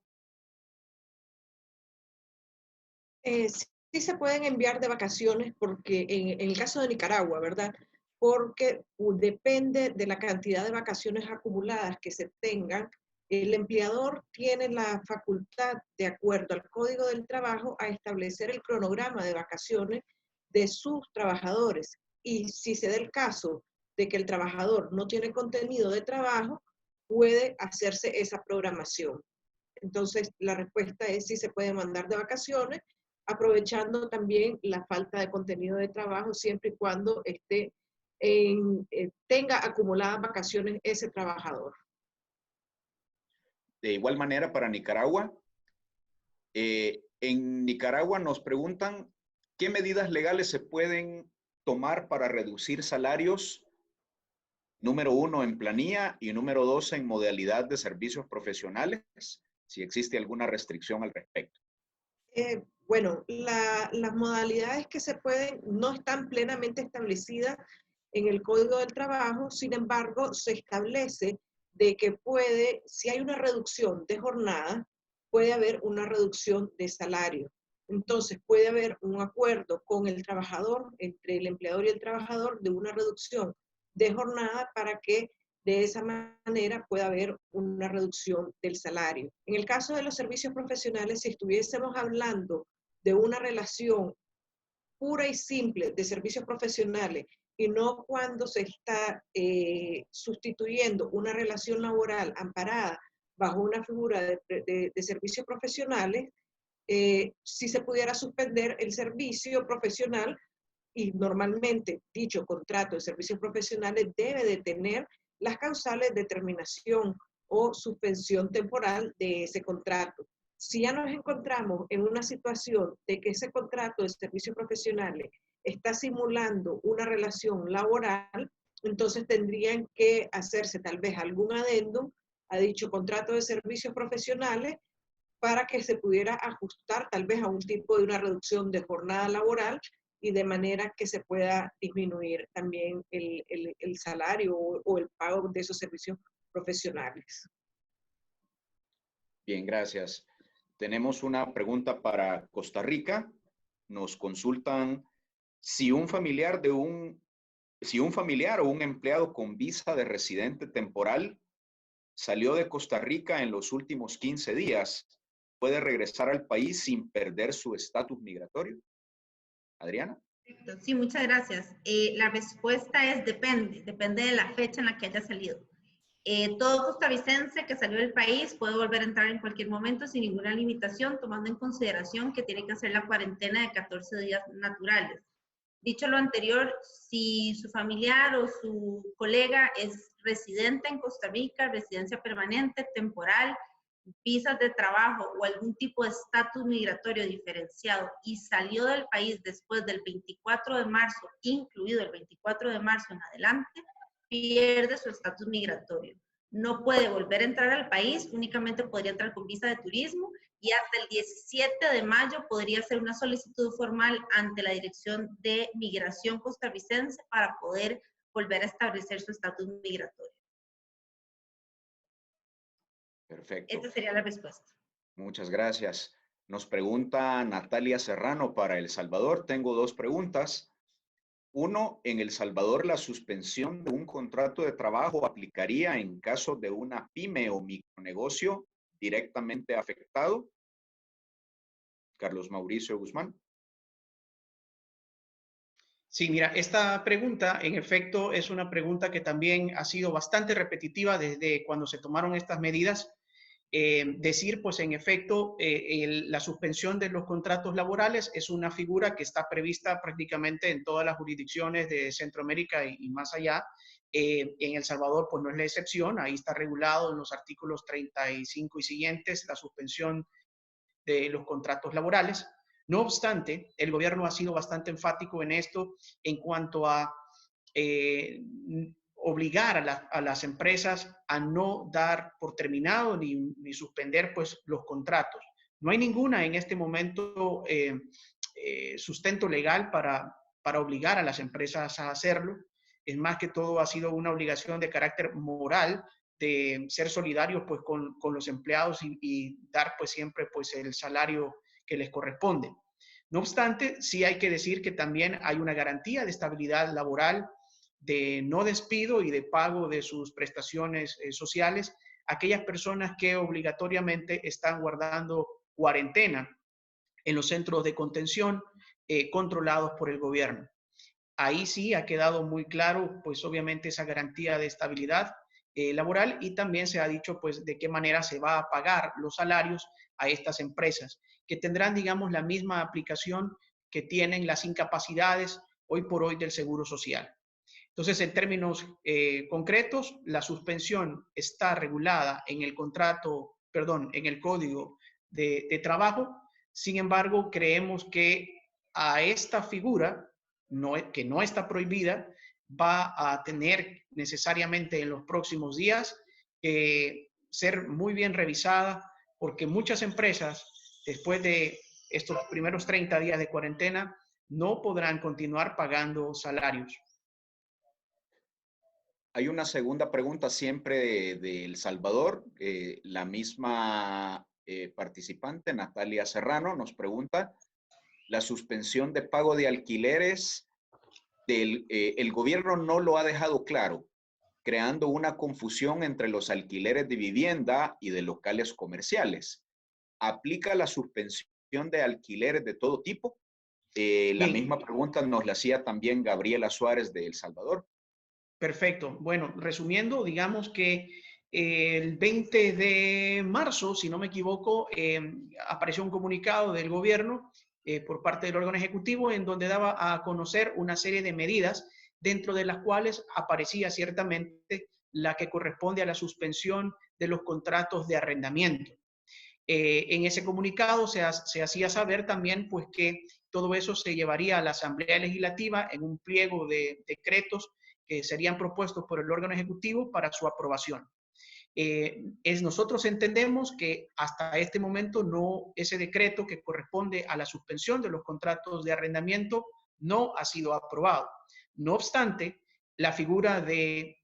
Sí se pueden enviar de vacaciones porque en el caso de Nicaragua, ¿verdad? Porque depende de la cantidad de vacaciones acumuladas que se tengan. El empleador tiene la facultad, de acuerdo al Código del Trabajo, a establecer el cronograma de vacaciones de sus trabajadores. Y si se da el caso de que el trabajador no tiene contenido de trabajo, puede hacerse esa programación. Entonces, la respuesta es sí se puede mandar de vacaciones, aprovechando también la falta de contenido de trabajo, siempre y cuando tenga acumuladas vacaciones ese trabajador. De igual manera, para Nicaragua, en Nicaragua nos preguntan qué medidas legales se pueden tomar para reducir salarios, número 1 en planilla y número 2 en modalidad de servicios profesionales, si existe alguna restricción al respecto. Bueno, las modalidades que se pueden no están plenamente establecidas en el Código del Trabajo, sin embargo, se establece de que si hay una reducción de jornada, puede haber una reducción de salario. Entonces, puede haber un acuerdo con el trabajador, entre el empleador y el trabajador, de una reducción de jornada para que de esa manera puede haber una reducción del salario. En el caso de los servicios profesionales, si estuviésemos hablando de una relación pura y simple de servicios profesionales y no cuando se está sustituyendo una relación laboral amparada bajo una figura de servicios profesionales, si se pudiera suspender el servicio profesional, y normalmente dicho contrato de servicios profesionales debe de tener las causales de terminación o suspensión temporal de ese contrato. Si ya nos encontramos en una situación de que ese contrato de servicios profesionales está simulando una relación laboral, entonces tendrían que hacerse tal vez algún adendum a dicho contrato de servicios profesionales para que se pudiera ajustar tal vez a un tipo de una reducción de jornada laboral y de manera que se pueda disminuir también el salario o el pago de esos servicios profesionales. Bien, gracias. Tenemos una pregunta para Costa Rica. Nos consultan si un familiar o un empleado con visa de residente temporal salió de Costa Rica en los últimos 15 días, ¿puede regresar al país sin perder su estatus migratorio? Adriana. Sí, muchas gracias. La respuesta es depende de la fecha en la que haya salido. Todo costarricense que salió del país puede volver a entrar en cualquier momento sin ninguna limitación, tomando en consideración que tiene que hacer la cuarentena de 14 días naturales. Dicho lo anterior, si su familiar o su colega es residente en Costa Rica, residencia permanente, temporal, visas de trabajo o algún tipo de estatus migratorio diferenciado y salió del país después del 24 de marzo, incluido el 24 de marzo en adelante, pierde su estatus migratorio. No puede volver a entrar al país, únicamente podría entrar con visa de turismo y hasta el 17 de mayo podría hacer una solicitud formal ante la Dirección de Migración costarricense para poder volver a establecer su estatus migratorio. Perfecto. Esa sería la respuesta. Muchas gracias. Nos pregunta Natalia Serrano para El Salvador. Tengo dos preguntas. Uno, en El Salvador, ¿la suspensión de un contrato de trabajo aplicaría en caso de una pyme o micronegocio directamente afectado? Carlos Mauricio Guzmán. Sí, mira, esta pregunta en efecto es una pregunta que también ha sido bastante repetitiva desde cuando se tomaron estas medidas. Decir, pues en efecto, la suspensión de los contratos laborales es una figura que está prevista prácticamente en todas las jurisdicciones de Centroamérica y más allá. En El Salvador, pues no es la excepción, ahí está regulado en los artículos 35 y siguientes la suspensión de los contratos laborales. No obstante, el gobierno ha sido bastante enfático en esto en cuanto a obligar a las empresas a no dar por terminado ni suspender pues, los contratos. No hay ninguna en este momento sustento legal para obligar a las empresas a hacerlo. Es más que todo ha sido una obligación de carácter moral de ser solidarios pues, con los empleados y dar pues, siempre pues, el salario que les corresponde. No obstante, sí hay que decir que también hay una garantía de estabilidad laboral, de no despido y de pago de sus prestaciones sociales a aquellas personas que obligatoriamente están guardando cuarentena en los centros de contención controlados por el gobierno. Ahí sí ha quedado muy claro, pues obviamente esa garantía de estabilidad laboral y también se ha dicho pues de qué manera se va a pagar los salarios a estas empresas, que tendrán, digamos, la misma aplicación que tienen las incapacidades hoy por hoy del Seguro Social. Entonces, en términos concretos, la suspensión está regulada en el contrato, perdón, en el Código de Trabajo. Sin embargo, creemos que a esta figura, que no está prohibida, va a tener necesariamente en los próximos días ser muy bien revisada, porque muchas empresas, después de estos primeros 30 días de cuarentena, no podrán continuar pagando salarios. Hay una segunda pregunta siempre de El Salvador. La misma participante, Natalia Serrano, nos pregunta, la suspensión de pago de alquileres, el gobierno no lo ha dejado claro, creando una confusión entre los alquileres de vivienda y de locales comerciales. ¿Aplica la suspensión de alquileres de todo tipo? La misma pregunta nos la hacía también Gabriela Suárez de El Salvador. Perfecto. Bueno, resumiendo, digamos que el 20 de marzo, si no me equivoco, apareció un comunicado del gobierno por parte del órgano ejecutivo en donde daba a conocer una serie de medidas dentro de las cuales aparecía ciertamente la que corresponde a la suspensión de los contratos de arrendamiento. En ese comunicado se hacía saber también pues, que todo eso se llevaría a la Asamblea Legislativa en un pliego de decretos que serían propuestos por el órgano ejecutivo para su aprobación. Nosotros entendemos que hasta este momento ese decreto que corresponde a la suspensión de los contratos de arrendamiento no ha sido aprobado. No obstante, la figura de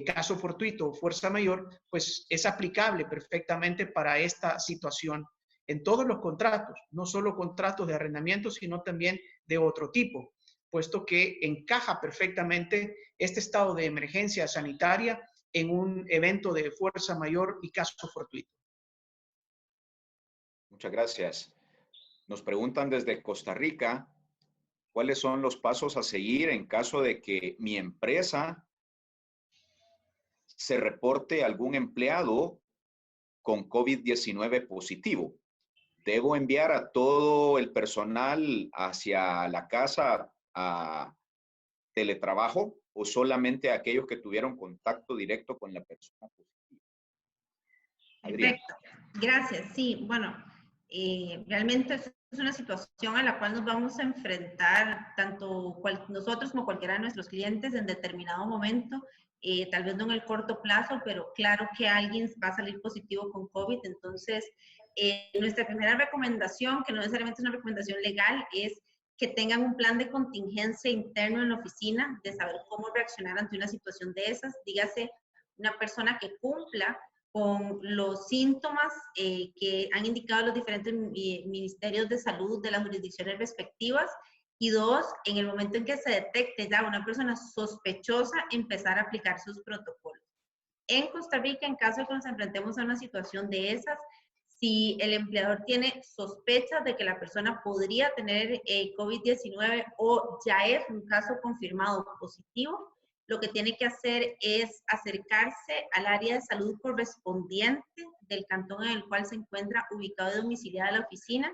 caso fortuito o fuerza mayor, pues es aplicable perfectamente para esta situación en todos los contratos, no solo contratos de arrendamiento, sino también de otro tipo, puesto que encaja perfectamente este estado de emergencia sanitaria en un evento de fuerza mayor y caso fortuito. Muchas gracias. Nos preguntan desde Costa Rica, ¿cuáles son los pasos a seguir en caso de que mi empresa se reporte algún empleado con COVID-19 positivo? ¿Debo enviar a todo el personal hacia la casa a teletrabajo o solamente a aquellos que tuvieron contacto directo con la persona positiva? Perfecto, gracias. Sí, bueno, realmente es una situación a la cual nos vamos a enfrentar tanto nosotros como cualquiera de nuestros clientes en determinado momento, tal vez no en el corto plazo, pero claro que alguien va a salir positivo con COVID. Entonces, nuestra primera recomendación, que no necesariamente es una recomendación legal, es que tengan un plan de contingencia interno en la oficina, de saber cómo reaccionar ante una situación de esas. Dígase, una persona que cumpla con los síntomas que han indicado los diferentes ministerios de salud de las jurisdicciones respectivas. Y 2, en el momento en que se detecte ya una persona sospechosa, empezar a aplicar sus protocolos. En Costa Rica, en caso de que nos enfrentemos a una situación de esas, si el empleador tiene sospechas de que la persona podría tener COVID-19 o ya es un caso confirmado positivo, lo que tiene que hacer es acercarse al área de salud correspondiente del cantón en el cual se encuentra ubicado y domiciliada la oficina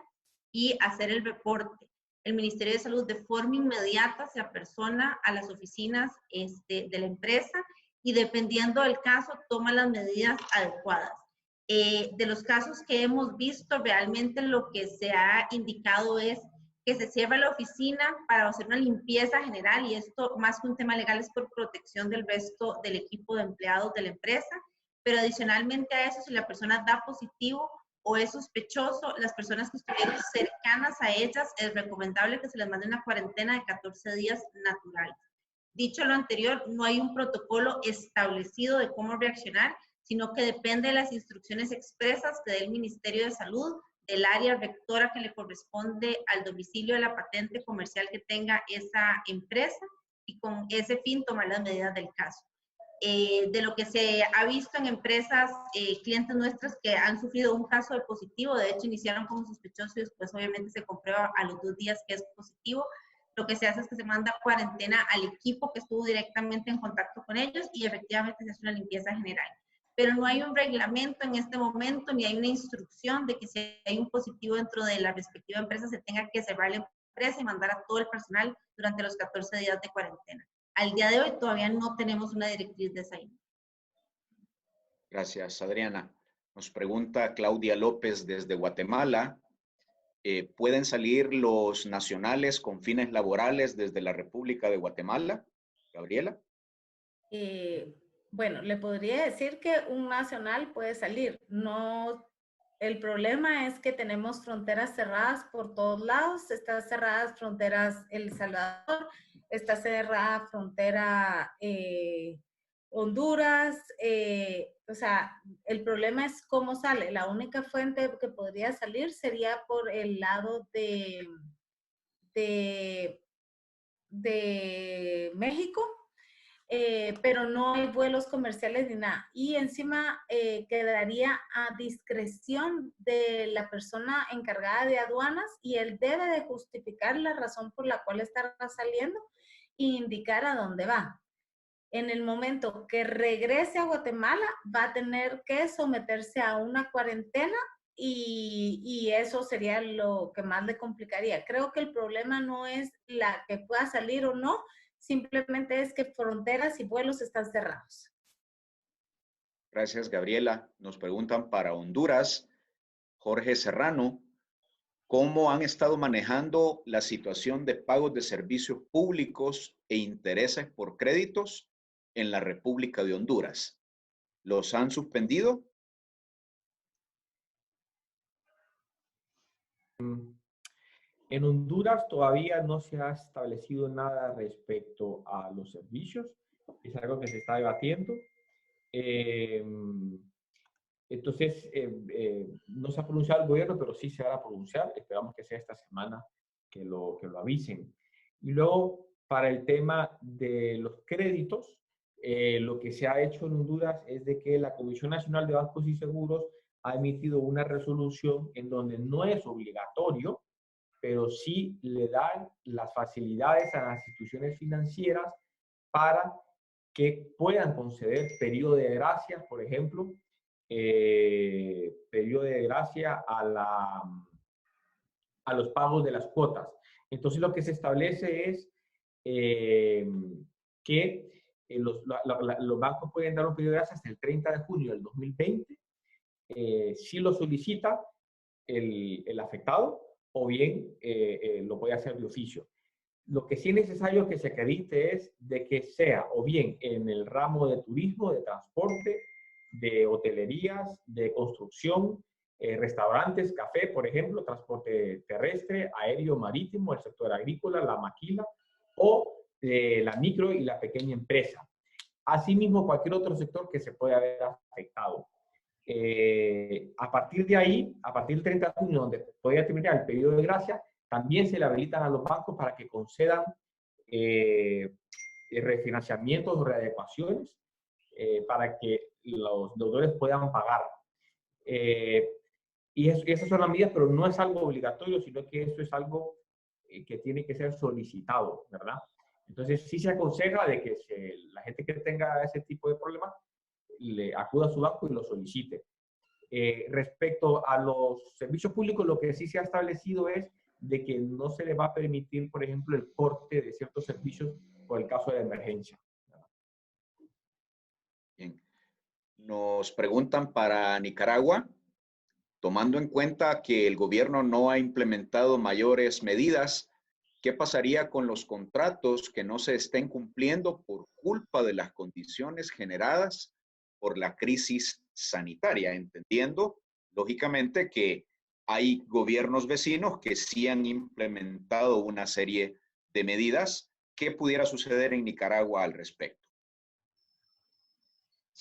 y hacer el reporte. El Ministerio de Salud de forma inmediata se apersona a las oficinas de la empresa y dependiendo del caso toma las medidas adecuadas. De los casos que hemos visto, realmente lo que se ha indicado es que se cierra la oficina para hacer una limpieza general, y esto más que un tema legal es por protección del resto del equipo de empleados de la empresa, pero adicionalmente a eso, si la persona da positivo o es sospechoso, las personas que estuvieron cercanas a ellas, es recomendable que se les mande una cuarentena de 14 días natural. Dicho lo anterior, no hay un protocolo establecido de cómo reaccionar, sino que depende de las instrucciones expresas que dé el Ministerio de Salud, del área rectora que le corresponde al domicilio de la patente comercial que tenga esa empresa, y con ese fin tomar las medidas del caso. De lo que se ha visto en empresas, clientes nuestras que han sufrido un caso de positivo, de hecho iniciaron como sospechoso y después obviamente se comprueba a los 2 días que es positivo, lo que se hace es que se manda cuarentena al equipo que estuvo directamente en contacto con ellos y efectivamente se hace una limpieza general. Pero no hay un reglamento en este momento, ni hay una instrucción de que si hay un positivo dentro de la respectiva empresa se tenga que cerrar la empresa y mandar a todo el personal durante los 14 días de cuarentena. Al día de hoy todavía no tenemos una directriz de esa índole. Gracias, Adriana. Nos pregunta Claudia López desde Guatemala. ¿Pueden salir los nacionales con fines laborales desde la República de Guatemala? Gabriela. Bueno, le podría decir que un nacional puede salir. No, el problema es que tenemos fronteras cerradas por todos lados. Están cerradas fronteras El Salvador, está cerrada frontera Honduras. O sea, el problema es cómo sale. La única fuente que podría salir sería por el lado de México. Pero no hay vuelos comerciales ni nada. Y encima quedaría a discreción de la persona encargada de aduanas y él debe de justificar la razón por la cual está saliendo e indicar a dónde va. En el momento que regrese a Guatemala, va a tener que someterse a una cuarentena y eso sería lo que más le complicaría. Creo que el problema no es la que pueda salir o no, simplemente es que fronteras y vuelos están cerrados. Gracias, Gabriela. Nos preguntan para Honduras, Jorge Serrano, ¿cómo han estado manejando la situación de pagos de servicios públicos e intereses por créditos en la República de Honduras? ¿Los han suspendido? En Honduras todavía no se ha establecido nada respecto a los servicios. Es algo que se está debatiendo. Entonces, no se ha pronunciado el gobierno, pero sí se va a pronunciar. Esperamos que sea esta semana que lo avisen. Y luego, para el tema de los créditos, lo que se ha hecho en Honduras es de que la Comisión Nacional de Bancos y Seguros ha emitido una resolución en donde no es obligatorio, pero sí le dan las facilidades a las instituciones financieras para que puedan conceder periodo de gracia, por ejemplo, periodo de gracia a los pagos de las cuotas. Entonces, lo que se establece es que los bancos pueden dar un periodo de gracia hasta el 30 de junio del 2020, si lo solicita el afectado, o bien lo puede hacer de oficio. Lo que sí es necesario que se acredite es de que sea o bien en el ramo de turismo, de transporte, de hotelerías, de construcción, restaurantes, café, por ejemplo, transporte terrestre, aéreo, marítimo, el sector agrícola, la maquila o la micro y la pequeña empresa. Asimismo, cualquier otro sector que se pueda haber afectado. A partir de ahí, a partir del 30 de junio, donde podría terminar el periodo de gracia, también se le habilitan a los bancos para que concedan refinanciamientos o readecuaciones para que los deudores puedan pagar. Y esas son las medidas, pero no es algo obligatorio, sino que eso es algo que tiene que ser solicitado, ¿verdad? Entonces, sí se aconseja de que la gente que tenga ese tipo de problemas le acuda a su banco y lo solicite. Respecto a los servicios públicos, lo que sí se ha establecido es de que no se le va a permitir, por ejemplo, el corte de ciertos servicios por el caso de emergencia. Bien. Nos preguntan para Nicaragua, tomando en cuenta que el gobierno no ha implementado mayores medidas, ¿qué pasaría con los contratos que no se estén cumpliendo por culpa de las condiciones generadas por la crisis sanitaria? Entendiendo, lógicamente, que hay gobiernos vecinos que sí han implementado una serie de medidas. ¿Qué pudiera suceder en Nicaragua al respecto?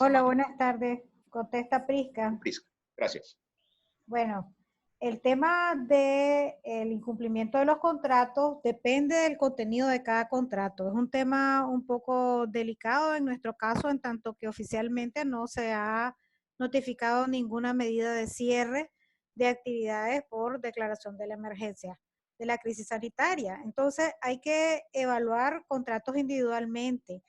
Hola, buenas tardes. Contesta Prisca. Prisca, gracias. Bueno, el tema del incumplimiento de los contratos depende del contenido de cada contrato. Es un tema un poco delicado en nuestro caso, en tanto que oficialmente no se ha notificado ninguna medida de cierre de actividades por declaración de la emergencia, de la crisis sanitaria. Entonces, hay que evaluar contratos individualmente.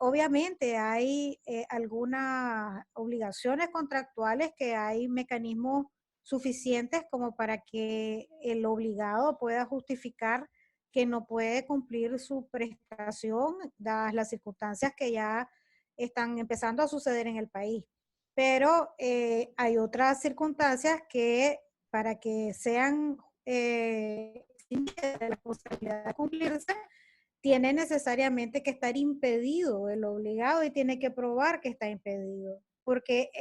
Obviamente hay algunas obligaciones contractuales que hay mecanismos suficientes como para que el obligado pueda justificar que no puede cumplir su prestación, dadas las circunstancias que ya están empezando a suceder en el país. Pero hay otras circunstancias que para que sean de la posibilidad de cumplirse, tiene necesariamente que estar impedido el obligado y tiene que probar que está impedido. Porque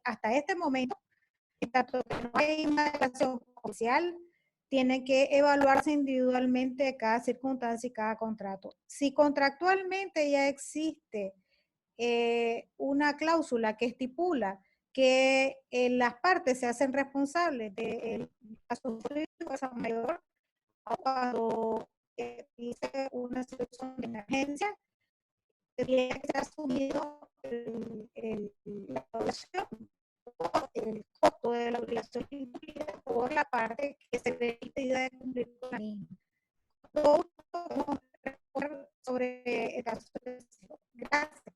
hasta este momento, tanto que no hay una declaración oficial, tiene que evaluarse individualmente cada circunstancia y cada contrato. Si contractualmente ya existe una cláusula que estipula que las partes se hacen responsables del caso de fuerza mayor cuando dice una situación de emergencia, tendría que ser asumido la obligación, el costo de la obligación incluida por la parte que se ve impedida de cumplir con la misma. Todo sobre el caso de gracias.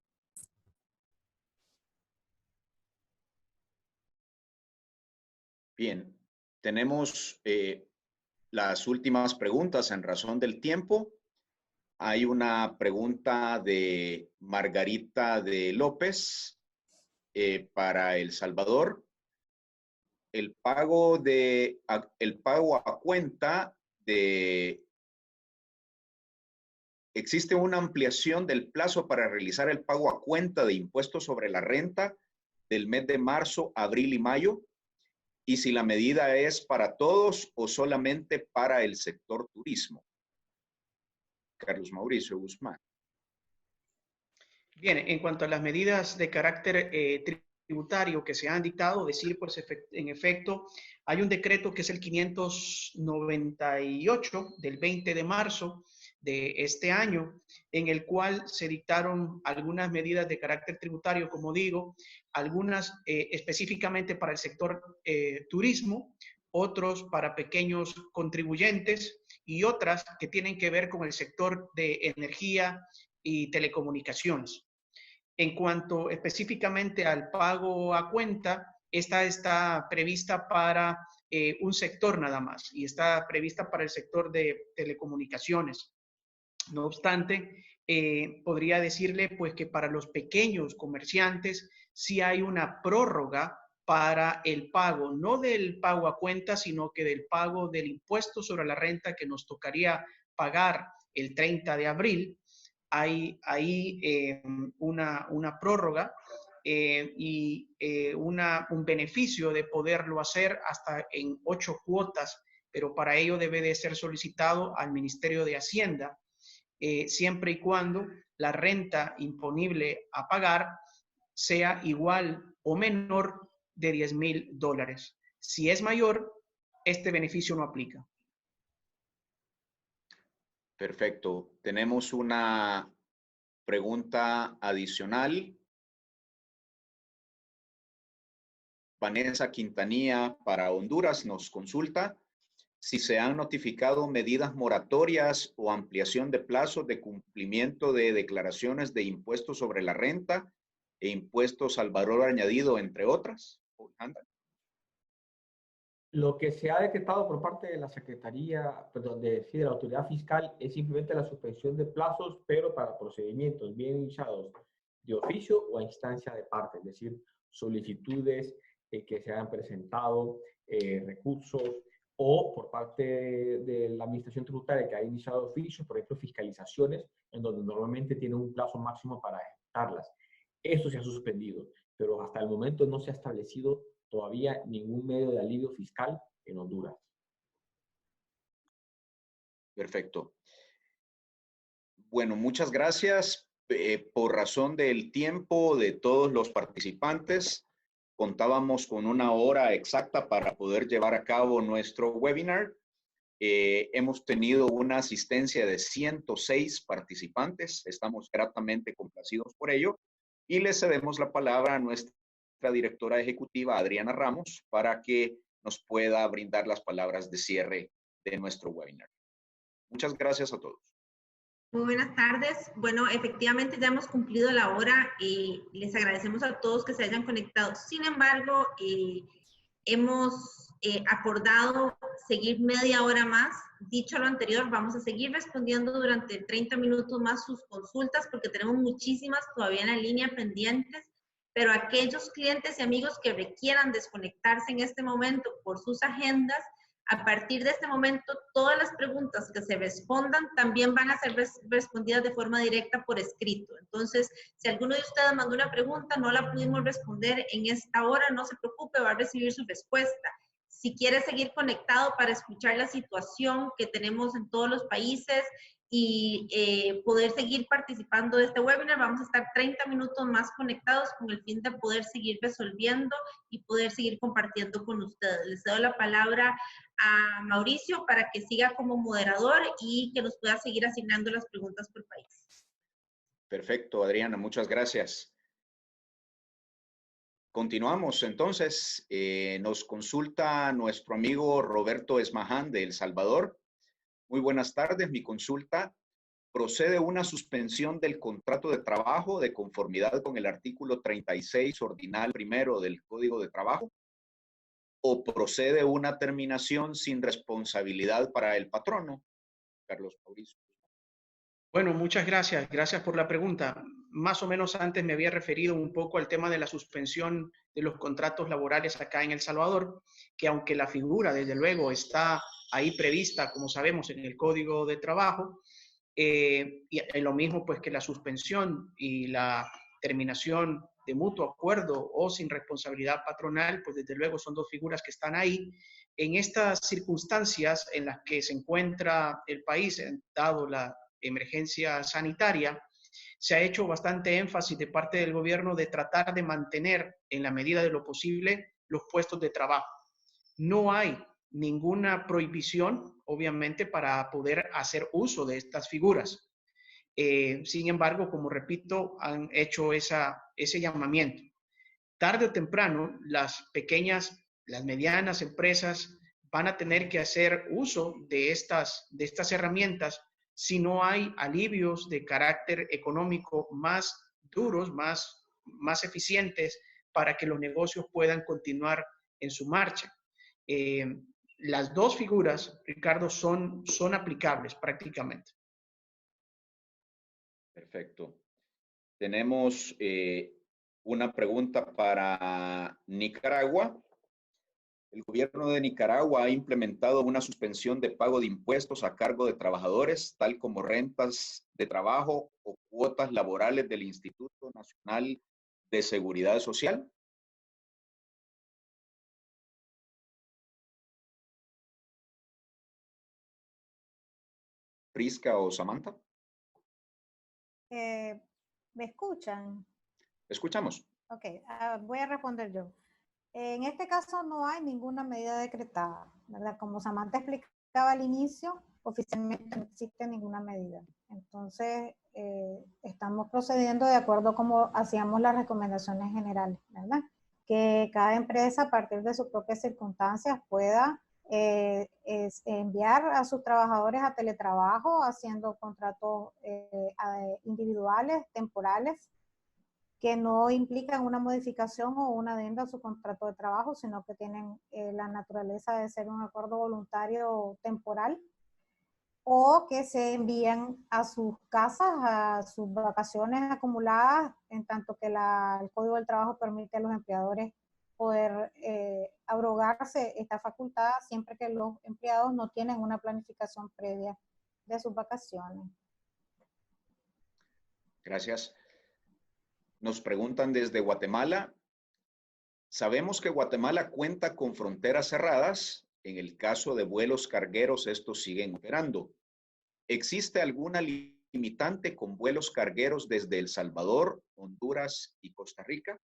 Bien, tenemos las últimas preguntas en razón del tiempo. Hay una pregunta de Margarita de López para El Salvador. El pago a cuenta ¿existe una ampliación del plazo para realizar el pago a cuenta de impuestos sobre la renta del mes de marzo, abril y mayo? Y si la medida es para todos o solamente para el sector turismo. Carlos Mauricio Guzmán. Bien, en cuanto a las medidas de carácter tributario que se han dictado, decir, pues en efecto, hay un decreto que es el 598 del 20 de marzo de este año, en el cual se dictaron algunas medidas de carácter tributario, como digo, algunas específicamente para el sector turismo, otros para pequeños contribuyentes y otras que tienen que ver con el sector de energía y telecomunicaciones. En cuanto específicamente al pago a cuenta, esta está prevista para un sector nada más y está prevista para el sector de telecomunicaciones. No obstante, podría decirle pues que para los pequeños comerciantes sí hay una prórroga para el pago, no del pago a cuenta, sino que del pago del impuesto sobre la renta que nos tocaría pagar el 30 de abril. Hay ahí una prórroga y un beneficio de poderlo hacer hasta en 8 cuotas, pero para ello debe de ser solicitado al Ministerio de Hacienda, siempre y cuando la renta imponible a pagar sea igual o menor de $10,000. Si es mayor, este beneficio no aplica. Perfecto. Tenemos una pregunta adicional. Vanessa Quintanilla para Honduras nos consulta si se han notificado medidas moratorias o ampliación de plazos de cumplimiento de declaraciones de impuestos sobre la renta e impuestos al valor añadido, entre otras. Lo que se ha decretado por parte de la Secretaría, perdón, de la Autoridad Fiscal es simplemente la suspensión de plazos, pero para procedimientos bien iniciados de oficio o a instancia de parte, es decir, solicitudes que se hayan presentado, recursos, o por parte de la Administración Tributaria que ha iniciado de oficio, por ejemplo, fiscalizaciones, en donde normalmente tiene un plazo máximo para ejecutarlas. Esto se ha suspendido, pero hasta el momento no se ha establecido todavía ningún medio de alivio fiscal en Honduras. Perfecto. Bueno, muchas gracias. Por razón del tiempo de todos los participantes, contábamos con una hora exacta para poder llevar a cabo nuestro webinar. Hemos tenido una asistencia de 106 participantes. Estamos gratamente complacidos por ello. Y le cedemos la palabra a nuestra directora ejecutiva, Adriana Ramos, para que nos pueda brindar las palabras de cierre de nuestro webinar. Muchas gracias a todos. Muy buenas tardes. Bueno, efectivamente ya hemos cumplido la hora y les agradecemos a todos que se hayan conectado. Sin embargo, hemos acordado seguir media hora más. Dicho lo anterior, vamos a seguir respondiendo durante 30 minutos más sus consultas porque tenemos muchísimas todavía en la línea pendientes, pero aquellos clientes y amigos que requieran desconectarse en este momento por sus agendas, a partir de este momento, todas las preguntas que se respondan también van a ser respondidas de forma directa por escrito. Entonces, si alguno de ustedes mandó una pregunta, no la pudimos responder en esta hora, no se preocupe, va a recibir su respuesta. Si quiere seguir conectado para escuchar la situación que tenemos en todos los países y poder seguir participando de este webinar, vamos a estar 30 minutos más conectados con el fin de poder seguir resolviendo y poder seguir compartiendo con ustedes. Les doy la palabra a Mauricio para que siga como moderador y que nos pueda seguir asignando las preguntas por país. Perfecto, Adriana, muchas gracias. Continuamos entonces. Nos consulta nuestro amigo Roberto Esmaján de El Salvador. Muy buenas tardes. Mi consulta: ¿procede una suspensión del contrato de trabajo de conformidad con el artículo 36 ordinal primero del Código de Trabajo? ¿O procede una terminación sin responsabilidad para el patrono? Carlos Mauricio. Bueno, muchas gracias. Gracias por la pregunta. Más o menos antes me había referido un poco al tema de la suspensión de los contratos laborales acá en El Salvador, que aunque la figura, desde luego, está ahí prevista, como sabemos, en el Código de Trabajo, y lo mismo pues que la suspensión y la terminación de mutuo acuerdo o sin responsabilidad patronal, pues desde luego son dos figuras que están ahí. En estas circunstancias en las que se encuentra el país, dado la emergencia sanitaria, se ha hecho bastante énfasis de parte del gobierno de tratar de mantener en la medida de lo posible los puestos de trabajo. No hay ninguna prohibición, obviamente, para poder hacer uso de estas figuras. Sin embargo, como repito, han hecho ese llamamiento. Tarde o temprano, las pequeñas, las medianas empresas van a tener que hacer uso de estas herramientas si no hay alivios de carácter económico más duros, más eficientes para que los negocios puedan continuar en su marcha. Las dos figuras, Ricardo, son aplicables prácticamente. Perfecto. Tenemos una pregunta para Nicaragua. El gobierno de Nicaragua ha implementado una suspensión de pago de impuestos a cargo de trabajadores, tal como rentas de trabajo o cuotas laborales del Instituto Nacional de Seguridad Social. Prisca o Samantha. ¿Me escuchan? Escuchamos. Ok, voy a responder yo. En este caso no hay ninguna medida decretada, ¿verdad? Como Samantha explicaba al inicio, oficialmente no existe ninguna medida. Entonces, estamos procediendo de acuerdo a como hacíamos las recomendaciones generales, ¿verdad? Que cada empresa, a partir de sus propias circunstancias, pueda enviar a sus trabajadores a teletrabajo, haciendo contratos individuales, temporales, que no implican una modificación o una adenda a su contrato de trabajo, sino que tienen la naturaleza de ser un acuerdo voluntario temporal, o que se envíen a sus casas, a sus vacaciones acumuladas, en tanto que el Código del Trabajo permite a los empleadores poder abrogarse esta facultad siempre que los empleados no tienen una planificación previa de sus vacaciones. Gracias. Nos preguntan desde Guatemala. Sabemos que Guatemala cuenta con fronteras cerradas. En el caso de vuelos cargueros, estos siguen operando. ¿Existe alguna limitante con vuelos cargueros desde El Salvador, Honduras y Costa Rica?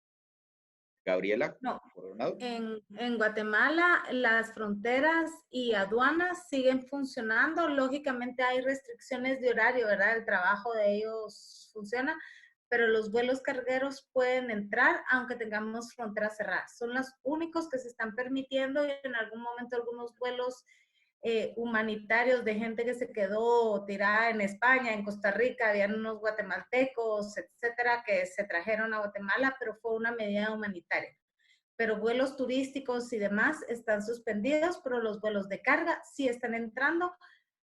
Gabriela. No, Coronado. en Guatemala las fronteras y aduanas siguen funcionando. Lógicamente hay restricciones de horario, ¿verdad? El trabajo de ellos funciona, pero los vuelos cargueros pueden entrar aunque tengamos fronteras cerradas. Son los únicos que se están permitiendo, y en algún momento algunos vuelos humanitarios de gente que se quedó tirada en España, en Costa Rica, habían unos guatemaltecos, etcétera, que se trajeron a Guatemala, pero fue una medida humanitaria. Pero vuelos turísticos y demás están suspendidos, pero los vuelos de carga sí están entrando,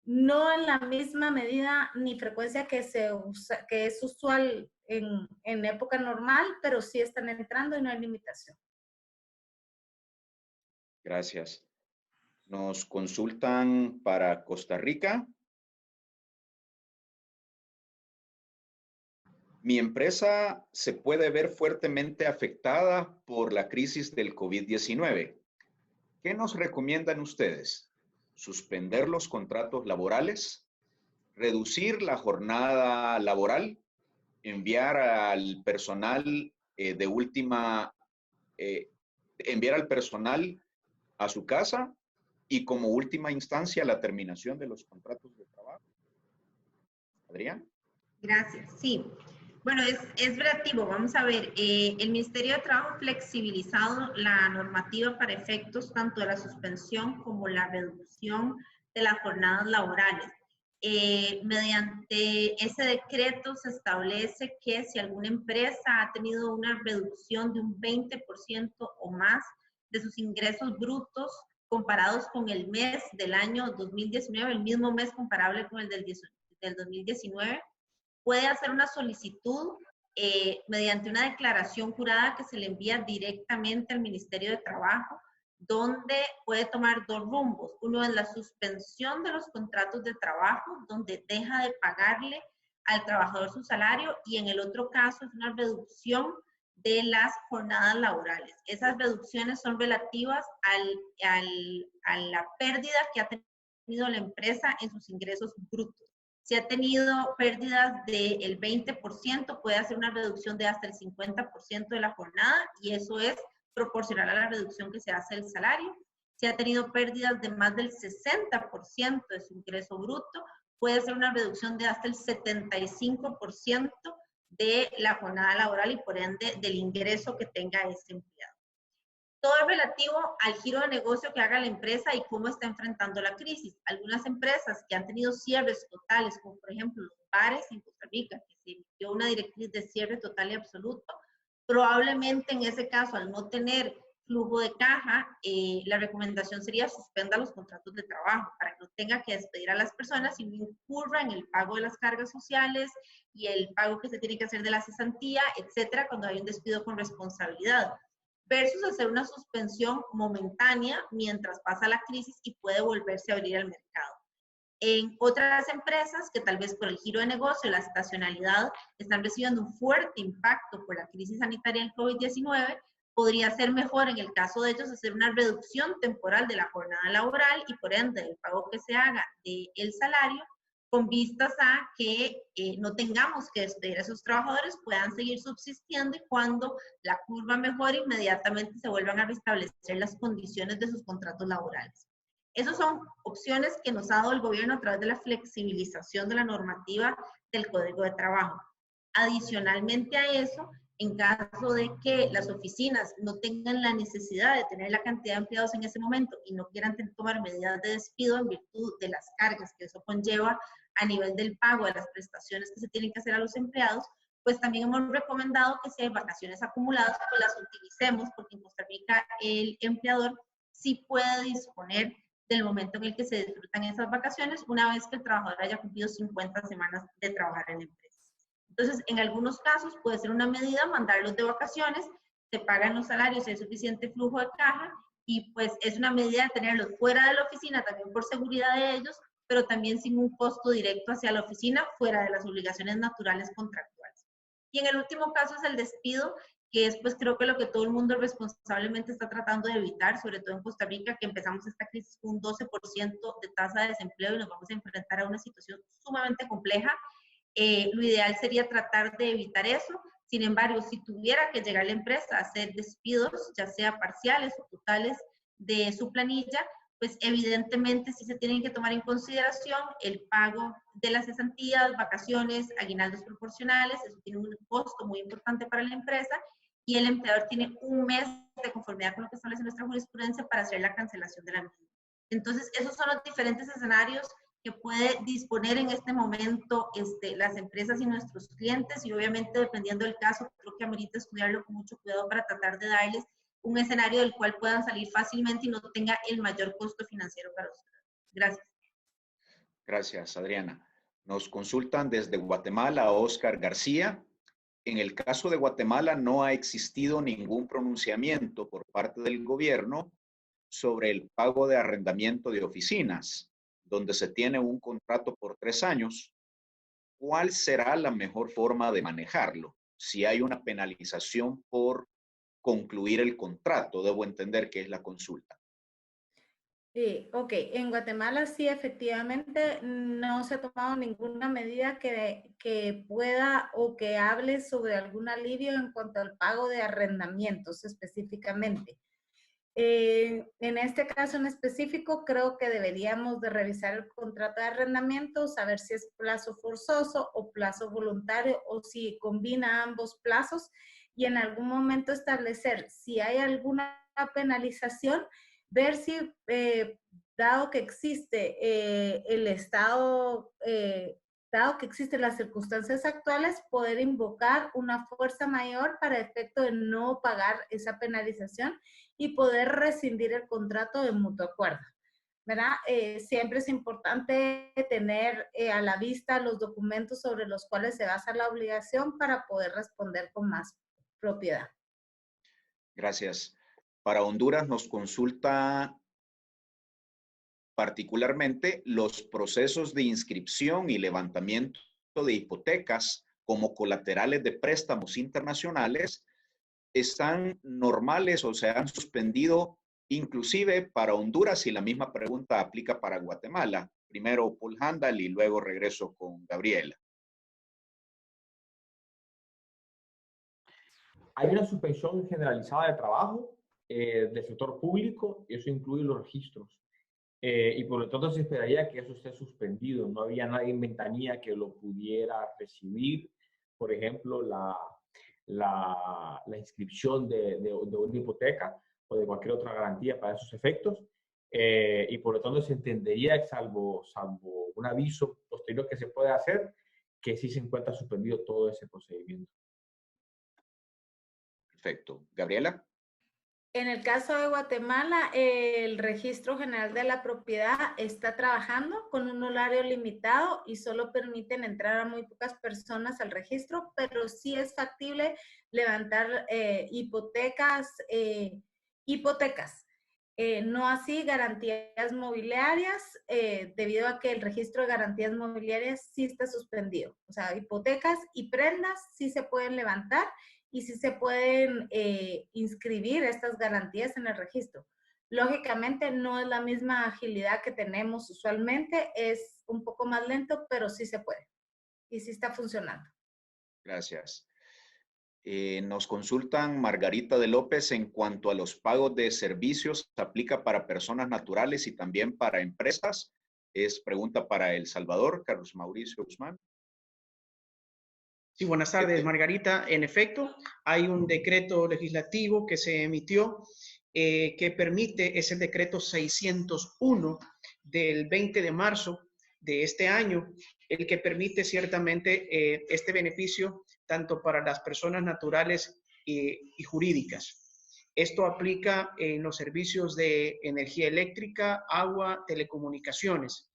no en la misma medida ni frecuencia que es usual en época normal, pero sí están entrando y no hay limitación. Gracias. Nos consultan para Costa Rica. Mi empresa se puede ver fuertemente afectada por la crisis del COVID-19. ¿Qué nos recomiendan ustedes? ¿Suspender los contratos laborales? ¿Reducir la jornada laboral? ¿Enviar al personal enviar al personal a su casa? Y como última instancia, la terminación de los contratos de trabajo. Adrián. Gracias. Sí. Bueno, es relativo. Vamos a ver, el Ministerio de Trabajo ha flexibilizado la normativa para efectos tanto de la suspensión como la reducción de las jornadas laborales. Mediante ese decreto se establece que si alguna empresa ha tenido una reducción de un 20% o más de sus ingresos brutos comparados con el mes del año 2019, el mismo mes comparable con el del 2019, puede hacer una solicitud mediante una declaración jurada que se le envía directamente al Ministerio de Trabajo, donde puede tomar dos rumbos. Uno es la suspensión de los contratos de trabajo, donde deja de pagarle al trabajador su salario, y en el otro caso es una reducción de las jornadas laborales. Esas reducciones son relativas a la pérdida que ha tenido la empresa en sus ingresos brutos. Si ha tenido pérdidas del 20%, puede hacer una reducción de hasta el 50% de la jornada, y eso es proporcional a la reducción que se hace del salario. Si ha tenido pérdidas de más del 60% de su ingreso bruto, puede hacer una reducción de hasta el 75% de la jornada laboral y por ende del ingreso que tenga ese empleado. Todo es relativo al giro de negocio que haga la empresa y cómo está enfrentando la crisis. Algunas empresas que han tenido cierres totales, como por ejemplo los bares en Costa Rica, que se emitió una directriz de cierre total y absoluto, probablemente en ese caso, al no tener flujo de caja, la recomendación sería suspenda los contratos de trabajo para que no tenga que despedir a las personas y no incurra en el pago de las cargas sociales y el pago que se tiene que hacer de la cesantía, etcétera, cuando hay un despido con responsabilidad, versus hacer una suspensión momentánea mientras pasa la crisis y puede volverse a abrir el mercado. En otras empresas que tal vez por el giro de negocio, la estacionalidad, están recibiendo un fuerte impacto por la crisis sanitaria del COVID-19, podría ser mejor en el caso de ellos hacer una reducción temporal de la jornada laboral y por ende del pago que se haga del salario con vistas a que no tengamos que despedir a esos trabajadores, puedan seguir subsistiendo y cuando la curva mejore, inmediatamente se vuelvan a restablecer las condiciones de sus contratos laborales. Esas son opciones que nos ha dado el gobierno a través de la flexibilización de la normativa del Código de Trabajo. Adicionalmente a eso, en caso de que las oficinas no tengan la necesidad de tener la cantidad de empleados en ese momento y no quieran tomar medidas de despido en virtud de las cargas que eso conlleva a nivel del pago de las prestaciones que se tienen que hacer a los empleados, pues también hemos recomendado que si hay vacaciones acumuladas, pues las utilicemos, porque en Costa Rica el empleador sí puede disponer del momento en el que se disfrutan esas vacaciones una vez que el trabajador haya cumplido 50 semanas de trabajar en la empresa. Entonces, en algunos casos puede ser una medida mandarlos de vacaciones, se pagan los salarios, hay suficiente flujo de caja y pues es una medida de tenerlos fuera de la oficina también por seguridad de ellos, pero también sin un costo directo hacia la oficina fuera de las obligaciones naturales contractuales. Y en el último caso es el despido, que es pues creo que lo que todo el mundo responsablemente está tratando de evitar, sobre todo en Costa Rica, que empezamos esta crisis con un 12% de tasa de desempleo y nos vamos a enfrentar a una situación sumamente compleja. Lo ideal sería tratar de evitar eso. Sin embargo, si tuviera que llegar la empresa a hacer despidos, ya sea parciales o totales de su planilla, pues evidentemente sí se tienen que tomar en consideración el pago de las cesantías, vacaciones, aguinaldos proporcionales. Eso tiene un costo muy importante para la empresa y el empleador tiene un mes de conformidad con lo que establece nuestra jurisprudencia para hacer la cancelación de la misma. Entonces, esos son los diferentes escenarios que puede disponer en este momento las empresas y nuestros clientes, y obviamente dependiendo del caso, creo que amerita estudiarlo con mucho cuidado para tratar de darles un escenario del cual puedan salir fácilmente y no tenga el mayor costo financiero para ustedes. Gracias. Gracias, Adriana. Nos consultan desde Guatemala a Oscar García. En el caso de Guatemala no ha existido ningún pronunciamiento por parte del gobierno sobre el pago de arrendamiento de oficinas, donde se tiene un contrato por 3 años. ¿Cuál será la mejor forma de manejarlo? Si hay una penalización por concluir el contrato, debo entender que es la consulta. Sí, ok. En Guatemala sí, efectivamente, no se ha tomado ninguna medida que pueda o que hable sobre algún alivio en cuanto al pago de arrendamientos específicamente. En este caso en específico, creo que deberíamos de revisar el contrato de arrendamiento, saber si es plazo forzoso o plazo voluntario o si combina ambos plazos y en algún momento establecer si hay alguna penalización, ver si, dado que existe el estado, dado que existen las circunstancias actuales, poder invocar una fuerza mayor para efecto de no pagar esa penalización y poder rescindir el contrato de mutuo acuerdo, ¿verdad? Siempre es importante tener a la vista los documentos sobre los cuales se basa la obligación para poder responder con más propiedad. Gracias. Para Honduras nos consulta particularmente los procesos de inscripción y levantamiento de hipotecas como colaterales de préstamos internacionales están normales o se han suspendido inclusive para Honduras, y la misma pregunta aplica para Guatemala. Primero Paul Handal y luego regreso con Gabriela. Hay una suspensión generalizada de trabajo del sector público, y eso incluye los registros. Y por lo tanto se esperaría que eso esté suspendido. No había nadie en ventanilla que lo pudiera recibir. Por ejemplo, la inscripción de una hipoteca o de cualquier otra garantía para esos efectos. Y por lo tanto se entendería, salvo un aviso posterior que se puede hacer, que sí se encuentra suspendido todo ese procedimiento. Perfecto. Gabriela. En el caso de Guatemala, el Registro General de la Propiedad está trabajando con un horario limitado y solo permiten entrar a muy pocas personas al registro, pero sí es factible levantar hipotecas, no así garantías mobiliarias, debido a que el registro de garantías mobiliarias sí está suspendido. O sea, hipotecas y prendas sí se pueden levantar y sí se pueden inscribir estas garantías en el registro. Lógicamente no es la misma agilidad que tenemos usualmente, es un poco más lento, pero sí se puede y sí está funcionando. Gracias. Nos consultan Margarita de López en cuanto a los pagos de servicios, ¿se aplica para personas naturales y también para empresas? Es pregunta para El Salvador, Carlos Mauricio Guzmán. Sí, buenas tardes, Margarita. En efecto, hay un decreto legislativo que se emitió que permite, es el decreto 601 del 20 de marzo de este año, el que permite ciertamente este beneficio tanto para las personas naturales y jurídicas. Esto aplica en los servicios de energía eléctrica, agua, telecomunicaciones,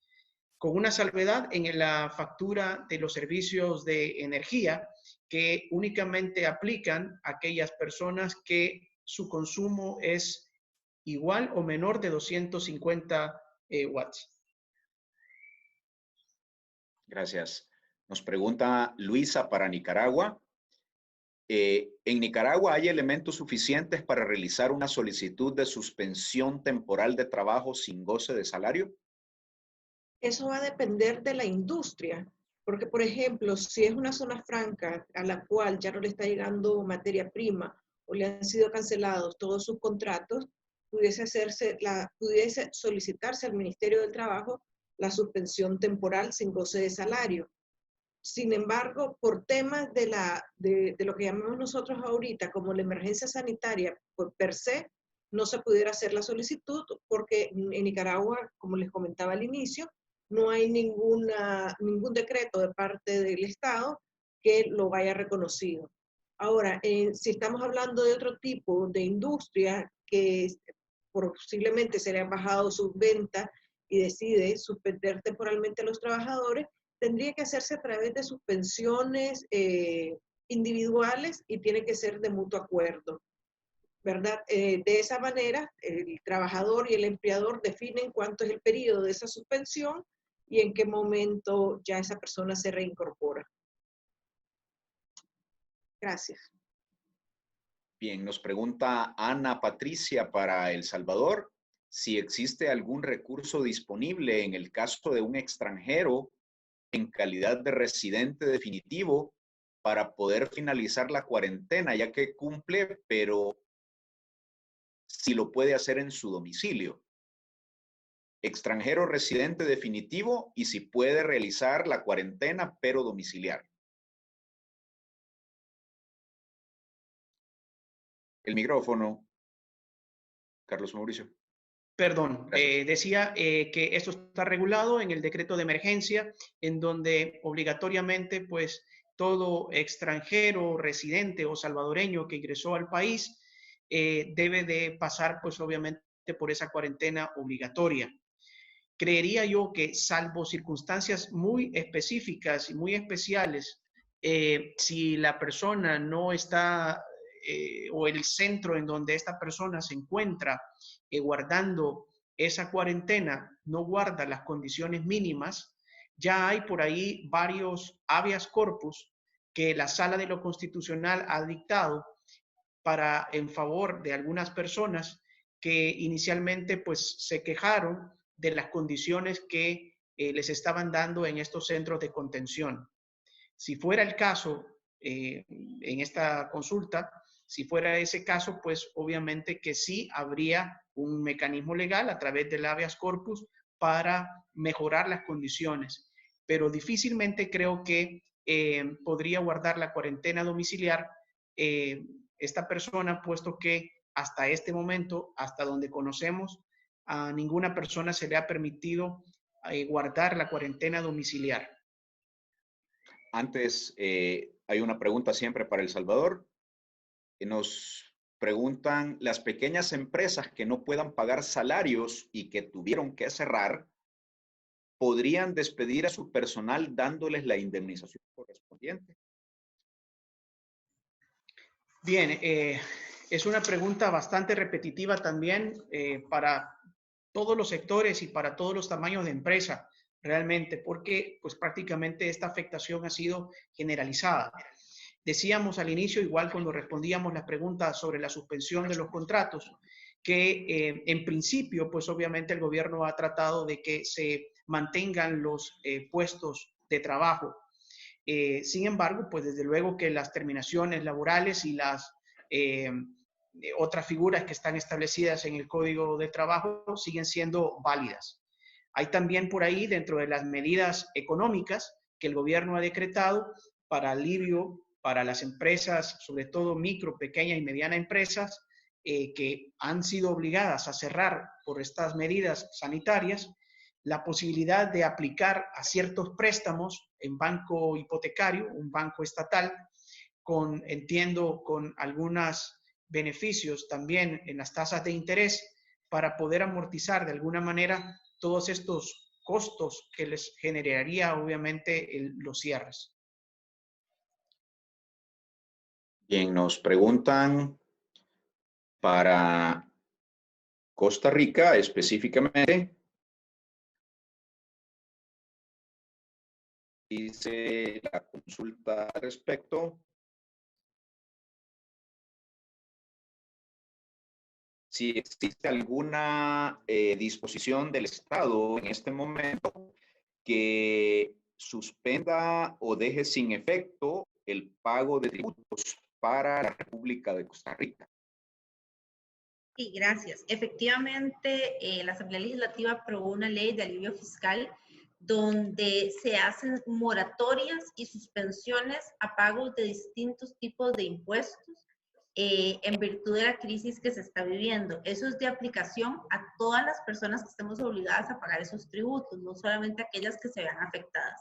con una salvedad en la factura de los servicios de energía que únicamente aplican a aquellas personas que su consumo es igual o menor de 250 watts. Gracias. Nos pregunta Luisa para Nicaragua. ¿En Nicaragua hay elementos suficientes para realizar una solicitud de suspensión temporal de trabajo sin goce de salario? Eso va a depender de la industria, porque por ejemplo, si es una zona franca a la cual ya no le está llegando materia prima o le han sido cancelados todos sus contratos, pudiese solicitarse al Ministerio del Trabajo la suspensión temporal sin goce de salario. Sin embargo, por temas de lo que llamamos nosotros ahorita como la emergencia sanitaria, pues per se, no se pudiera hacer la solicitud porque en Nicaragua, como les comentaba al inicio, no hay ningún decreto de parte del Estado que lo vaya reconocido. Ahora, si estamos hablando de otro tipo de industria que posiblemente se le han bajado sus ventas y decide suspender temporalmente a los trabajadores, tendría que hacerse a través de suspensiones individuales y tiene que ser de mutuo acuerdo, ¿verdad? De esa manera, el trabajador y el empleador definen cuánto es el periodo de esa suspensión y en qué momento ya esa persona se reincorpora. Gracias. Bien, nos pregunta Ana Patricia para El Salvador si existe algún recurso disponible en el caso de un extranjero en calidad de residente definitivo para poder finalizar la cuarentena, ya que cumple, pero si lo puede hacer en su domicilio. Extranjero residente definitivo y si puede realizar la cuarentena, pero domiciliar. El micrófono, Carlos Mauricio. Perdón, decía que esto está regulado en el decreto de emergencia, en donde obligatoriamente, pues, todo extranjero, residente o salvadoreño que ingresó al país debe de pasar, pues, obviamente, por esa cuarentena obligatoria. Creería yo que, salvo circunstancias muy específicas y muy especiales, si la persona no está, o el centro en donde esta persona se encuentra guardando esa cuarentena, no guarda las condiciones mínimas, ya hay por ahí varios habeas corpus que la Sala de lo Constitucional ha dictado en favor de algunas personas que inicialmente pues se quejaron de las condiciones que les estaban dando en estos centros de contención. Si fuera el caso en esta consulta, si fuera ese caso, pues obviamente que sí habría un mecanismo legal a través del habeas corpus para mejorar las condiciones, pero difícilmente creo que podría guardar la cuarentena domiciliar esta persona, puesto que hasta este momento, hasta donde conocemos, a ninguna persona se le ha permitido guardar la cuarentena domiciliar. Antes, hay una pregunta siempre para El Salvador. Nos preguntan, las pequeñas empresas que no puedan pagar salarios y que tuvieron que cerrar, ¿podrían despedir a su personal dándoles la indemnización correspondiente? Bien, es una pregunta bastante repetitiva también para todos los sectores y para todos los tamaños de empresa, realmente, porque pues prácticamente esta afectación ha sido generalizada. Decíamos al inicio, igual cuando respondíamos las preguntas sobre la suspensión de los contratos, que en principio, pues obviamente el gobierno ha tratado de que se mantengan los puestos de trabajo. Sin embargo, pues desde luego que las terminaciones laborales y las otras figuras que están establecidas en el Código de Trabajo siguen siendo válidas. Hay también por ahí, dentro de las medidas económicas que el gobierno ha decretado para alivio para las empresas, sobre todo micro, pequeñas y medianas empresas, que han sido obligadas a cerrar por estas medidas sanitarias, la posibilidad de aplicar a ciertos préstamos en banco hipotecario, un banco estatal, entiendo, con algunos beneficios también en las tasas de interés para poder amortizar de alguna manera todos estos costos que les generaría obviamente los cierres. Bien, nos preguntan para Costa Rica específicamente. Dice la consulta al respecto. Si existe alguna disposición del Estado en este momento que suspenda o deje sin efecto el pago de tributos para la República de Costa Rica. Sí, gracias. Efectivamente, la Asamblea Legislativa aprobó una ley de alivio fiscal donde se hacen moratorias y suspensiones a pagos de distintos tipos de impuestos en virtud de la crisis que se está viviendo. Eso es de aplicación a todas las personas que estemos obligadas a pagar esos tributos, no solamente aquellas que se vean afectadas.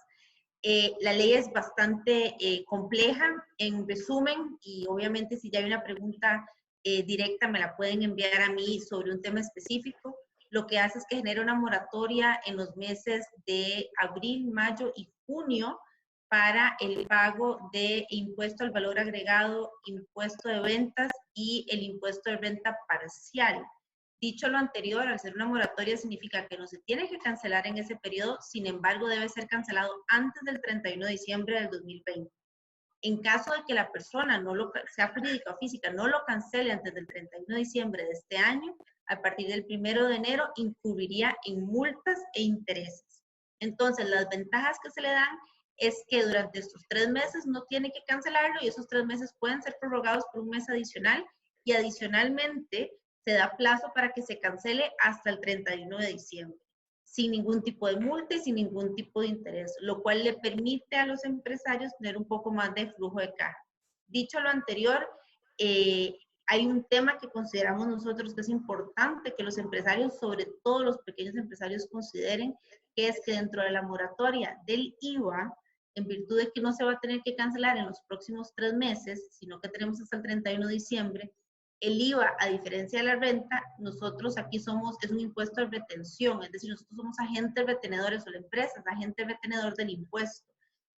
La ley es bastante compleja, en resumen, y obviamente si ya hay una pregunta directa me la pueden enviar a mí sobre un tema específico. Lo que hace es que genera una moratoria en los meses de abril, mayo y junio para el pago de impuesto al valor agregado, impuesto de ventas y el impuesto de renta parcial. Dicho lo anterior, al ser una moratoria significa que no se tiene que cancelar en ese periodo, sin embargo debe ser cancelado antes del 31 de diciembre del 2020. En caso de que la persona sea jurídica o física, no lo cancele antes del 31 de diciembre de este año, a partir del 1 de enero incurriría en multas e intereses. Entonces, las ventajas que se le dan es que durante estos 3 meses no tiene que cancelarlo y esos 3 meses pueden ser prorrogados por un mes adicional y adicionalmente se da plazo para que se cancele hasta el 31 de diciembre, sin ningún tipo de multa y sin ningún tipo de interés, lo cual le permite a los empresarios tener un poco más de flujo de caja. Dicho lo anterior, hay un tema que consideramos nosotros que es importante que los empresarios, sobre todo los pequeños empresarios, consideren, que es que dentro de la moratoria del IVA, en virtud de que no se va a tener que cancelar en los próximos 3 meses, sino que tenemos hasta el 31 de diciembre, el IVA, a diferencia de la renta, nosotros aquí es un impuesto de retención, es decir, nosotros somos agentes retenedores, o la empresa es agente retenedor del impuesto.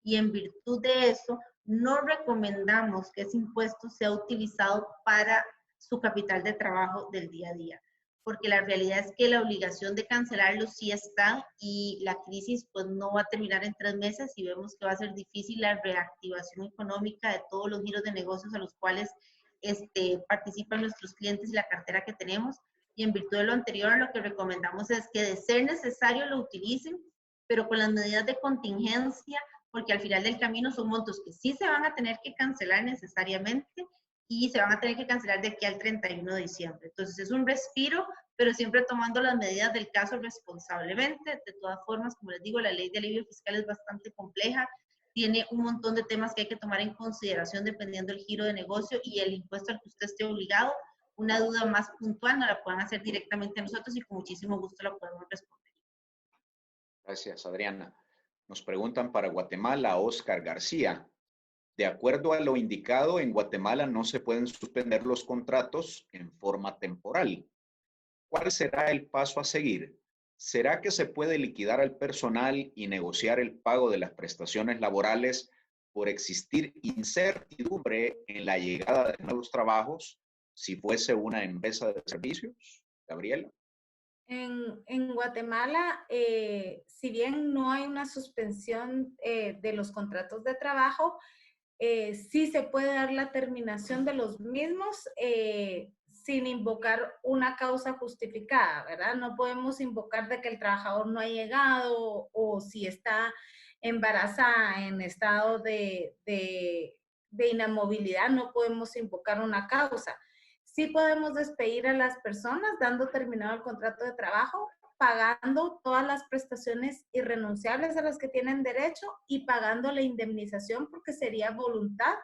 Y en virtud de eso, no recomendamos que ese impuesto sea utilizado para su capital de trabajo del día a día, porque la realidad es que la obligación de cancelarlo sí está y la crisis pues no va a terminar en 3 meses y vemos que va a ser difícil la reactivación económica de todos los giros de negocios a los cuales participan nuestros clientes y la cartera que tenemos. Y en virtud de lo anterior, lo que recomendamos es que de ser necesario lo utilicen, pero con las medidas de contingencia, porque al final del camino son montos que sí se van a tener que cancelar necesariamente y se van a tener que cancelar de aquí al 31 de diciembre. Entonces es un respiro, pero siempre tomando las medidas del caso responsablemente. De todas formas, como les digo, la ley de alivio fiscal es bastante compleja, tiene un montón de temas que hay que tomar en consideración dependiendo del giro de negocio y el impuesto al que usted esté obligado. Una duda más puntual nos la pueden hacer directamente a nosotros y con muchísimo gusto la podemos responder. Gracias, Adriana. Nos preguntan para Guatemala, Oscar García. De acuerdo a lo indicado, en Guatemala no se pueden suspender los contratos en forma temporal. ¿Cuál será el paso a seguir? ¿Será que se puede liquidar al personal y negociar el pago de las prestaciones laborales por existir incertidumbre en la llegada de nuevos trabajos si fuese una empresa de servicios? Gabriela. En Guatemala, si bien no hay una suspensión de los contratos de trabajo, sí se puede dar la terminación de los mismos sin invocar una causa justificada, ¿verdad? No podemos invocar de que el trabajador no ha llegado o si está embarazada en estado de inamovilidad, no podemos invocar una causa. Sí podemos despedir a las personas dando terminado el contrato de trabajo, pagando todas las prestaciones irrenunciables a las que tienen derecho y pagando la indemnización porque sería voluntad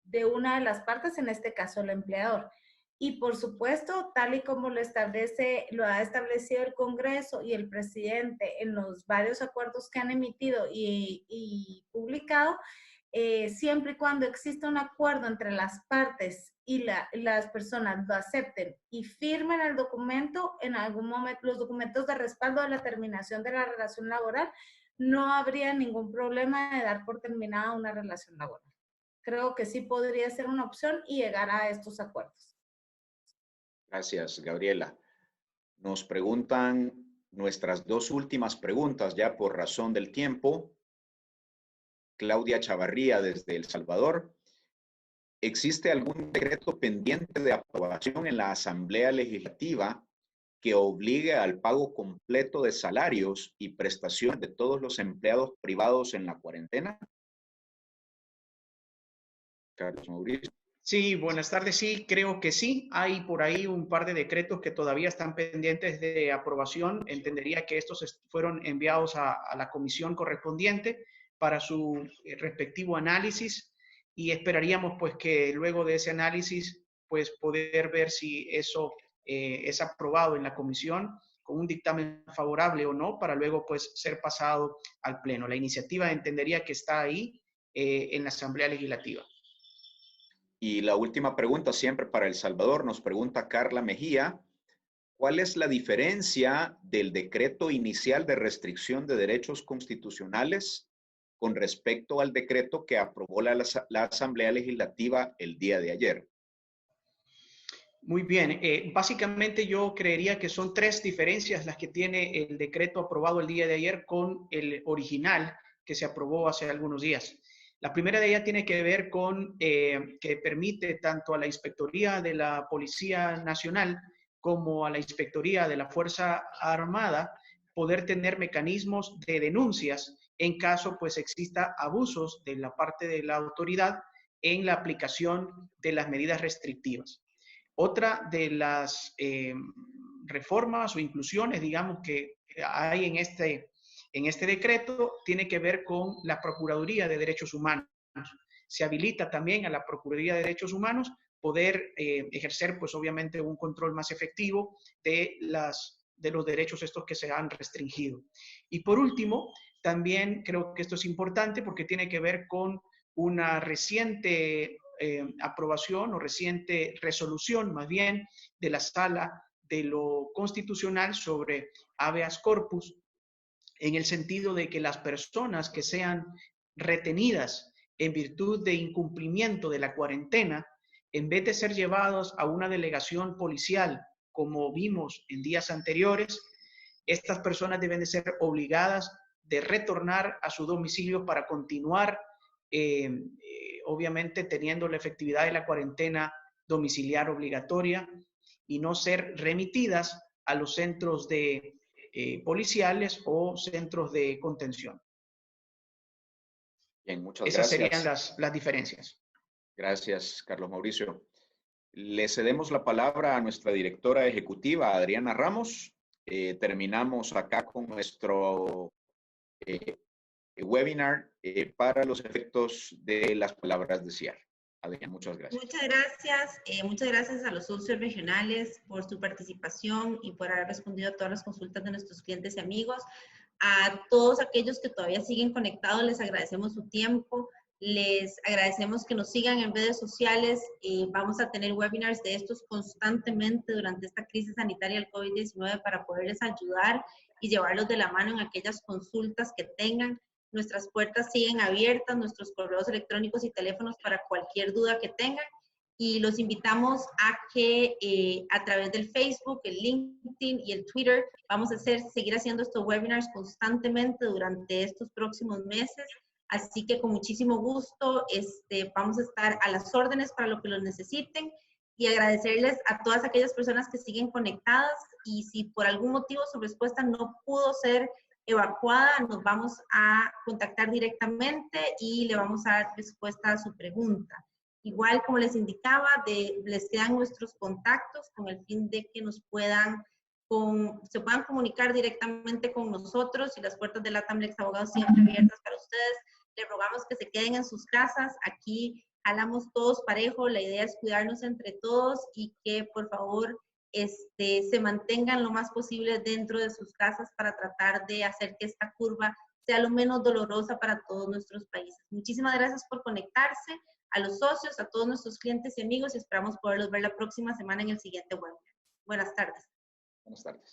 de una de las partes, en este caso el empleador. Y por supuesto, tal y como lo ha establecido el Congreso y el presidente en los varios acuerdos que han emitido y publicado, siempre y cuando exista un acuerdo entre las partes y las personas lo acepten y firmen el documento, en algún momento los documentos de respaldo de la terminación de la relación laboral, no habría ningún problema de dar por terminada una relación laboral. Creo que sí podría ser una opción y llegar a estos acuerdos. Gracias, Gabriela. Nos preguntan nuestras dos últimas preguntas ya por razón del tiempo. Claudia Chavarría desde El Salvador. ¿Existe algún decreto pendiente de aprobación en la Asamblea Legislativa que obligue al pago completo de salarios y prestaciones de todos los empleados privados en la cuarentena? Carlos Mauricio. Sí, buenas tardes. Sí, creo que sí. Hay por ahí un par de decretos que todavía están pendientes de aprobación. Entendería que estos fueron enviados a la comisión correspondiente para su respectivo análisis y esperaríamos pues que luego de ese análisis pues poder ver si eso es aprobado en la comisión con un dictamen favorable o no para luego pues ser pasado al pleno. La iniciativa entendería que está ahí en la Asamblea Legislativa. Y la última pregunta, siempre para El Salvador, nos pregunta Carla Mejía, ¿cuál es la diferencia del decreto inicial de restricción de derechos constitucionales con respecto al decreto que aprobó la Asamblea Legislativa el día de ayer? Muy bien, básicamente yo creería que son tres diferencias las que tiene el decreto aprobado el día de ayer con el original que se aprobó hace algunos días. La primera de ellas tiene que ver con que permite tanto a la Inspectoría de la Policía Nacional como a la Inspectoría de la Fuerza Armada poder tener mecanismos de denuncias en caso pues exista abusos de la parte de la autoridad en la aplicación de las medidas restrictivas. Otra de las reformas o inclusiones, digamos, que hay en este decreto tiene que ver con la Procuraduría de Derechos Humanos. Se habilita también a la Procuraduría de Derechos Humanos poder ejercer, pues obviamente, un control más efectivo de los derechos estos que se han restringido. Y por último, también creo que esto es importante porque tiene que ver con una reciente aprobación o reciente resolución, más bien, de la Sala de lo Constitucional sobre habeas corpus, en el sentido de que las personas que sean retenidas en virtud de incumplimiento de la cuarentena, en vez de ser llevados a una delegación policial, como vimos en días anteriores, estas personas deben de ser obligadas de retornar a su domicilio para continuar, obviamente, teniendo la efectividad de la cuarentena domiciliar obligatoria y no ser remitidas a los centros de policiales o centros de contención. Bien, muchas Esas gracias. serían las diferencias. Gracias, Carlos Mauricio. Le cedemos la palabra a nuestra directora ejecutiva, Adriana Ramos. Terminamos acá con nuestro webinar para los efectos de las palabras de cierre. Adriana, muchas gracias. Muchas gracias a los socios regionales por su participación y por haber respondido a todas las consultas de nuestros clientes y amigos. A todos aquellos que todavía siguen conectados, les agradecemos su tiempo. Les agradecemos que nos sigan en redes sociales. Vamos a tener webinars de estos constantemente durante esta crisis sanitaria del COVID-19 para poderles ayudar y llevarlos de la mano en aquellas consultas que tengan. Nuestras puertas siguen abiertas, nuestros correos electrónicos y teléfonos para cualquier duda que tengan. Y los invitamos a que a través del Facebook, el LinkedIn y el Twitter vamos a seguir haciendo estos webinars constantemente durante estos próximos meses. Así que con muchísimo gusto vamos a estar a las órdenes para lo que los necesiten y agradecerles a todas aquellas personas que siguen conectadas, y si por algún motivo su respuesta no pudo ser evacuada, nos vamos a contactar directamente y le vamos a dar respuesta a su pregunta. Igual, como les indicaba, les quedan nuestros contactos con el fin de que se puedan comunicar directamente con nosotros, y las puertas de LATAM Lex Abogados siempre abiertas para ustedes. Les rogamos que se queden en sus casas. Aquí jalamos todos parejo. La idea es cuidarnos entre todos y que, por favor, se mantengan lo más posible dentro de sus casas para tratar de hacer que esta curva sea lo menos dolorosa para todos nuestros países. Muchísimas gracias por conectarse, a los socios, a todos nuestros clientes y amigos, y esperamos poderlos ver la próxima semana en el siguiente webinar. Buenas tardes. Buenas tardes.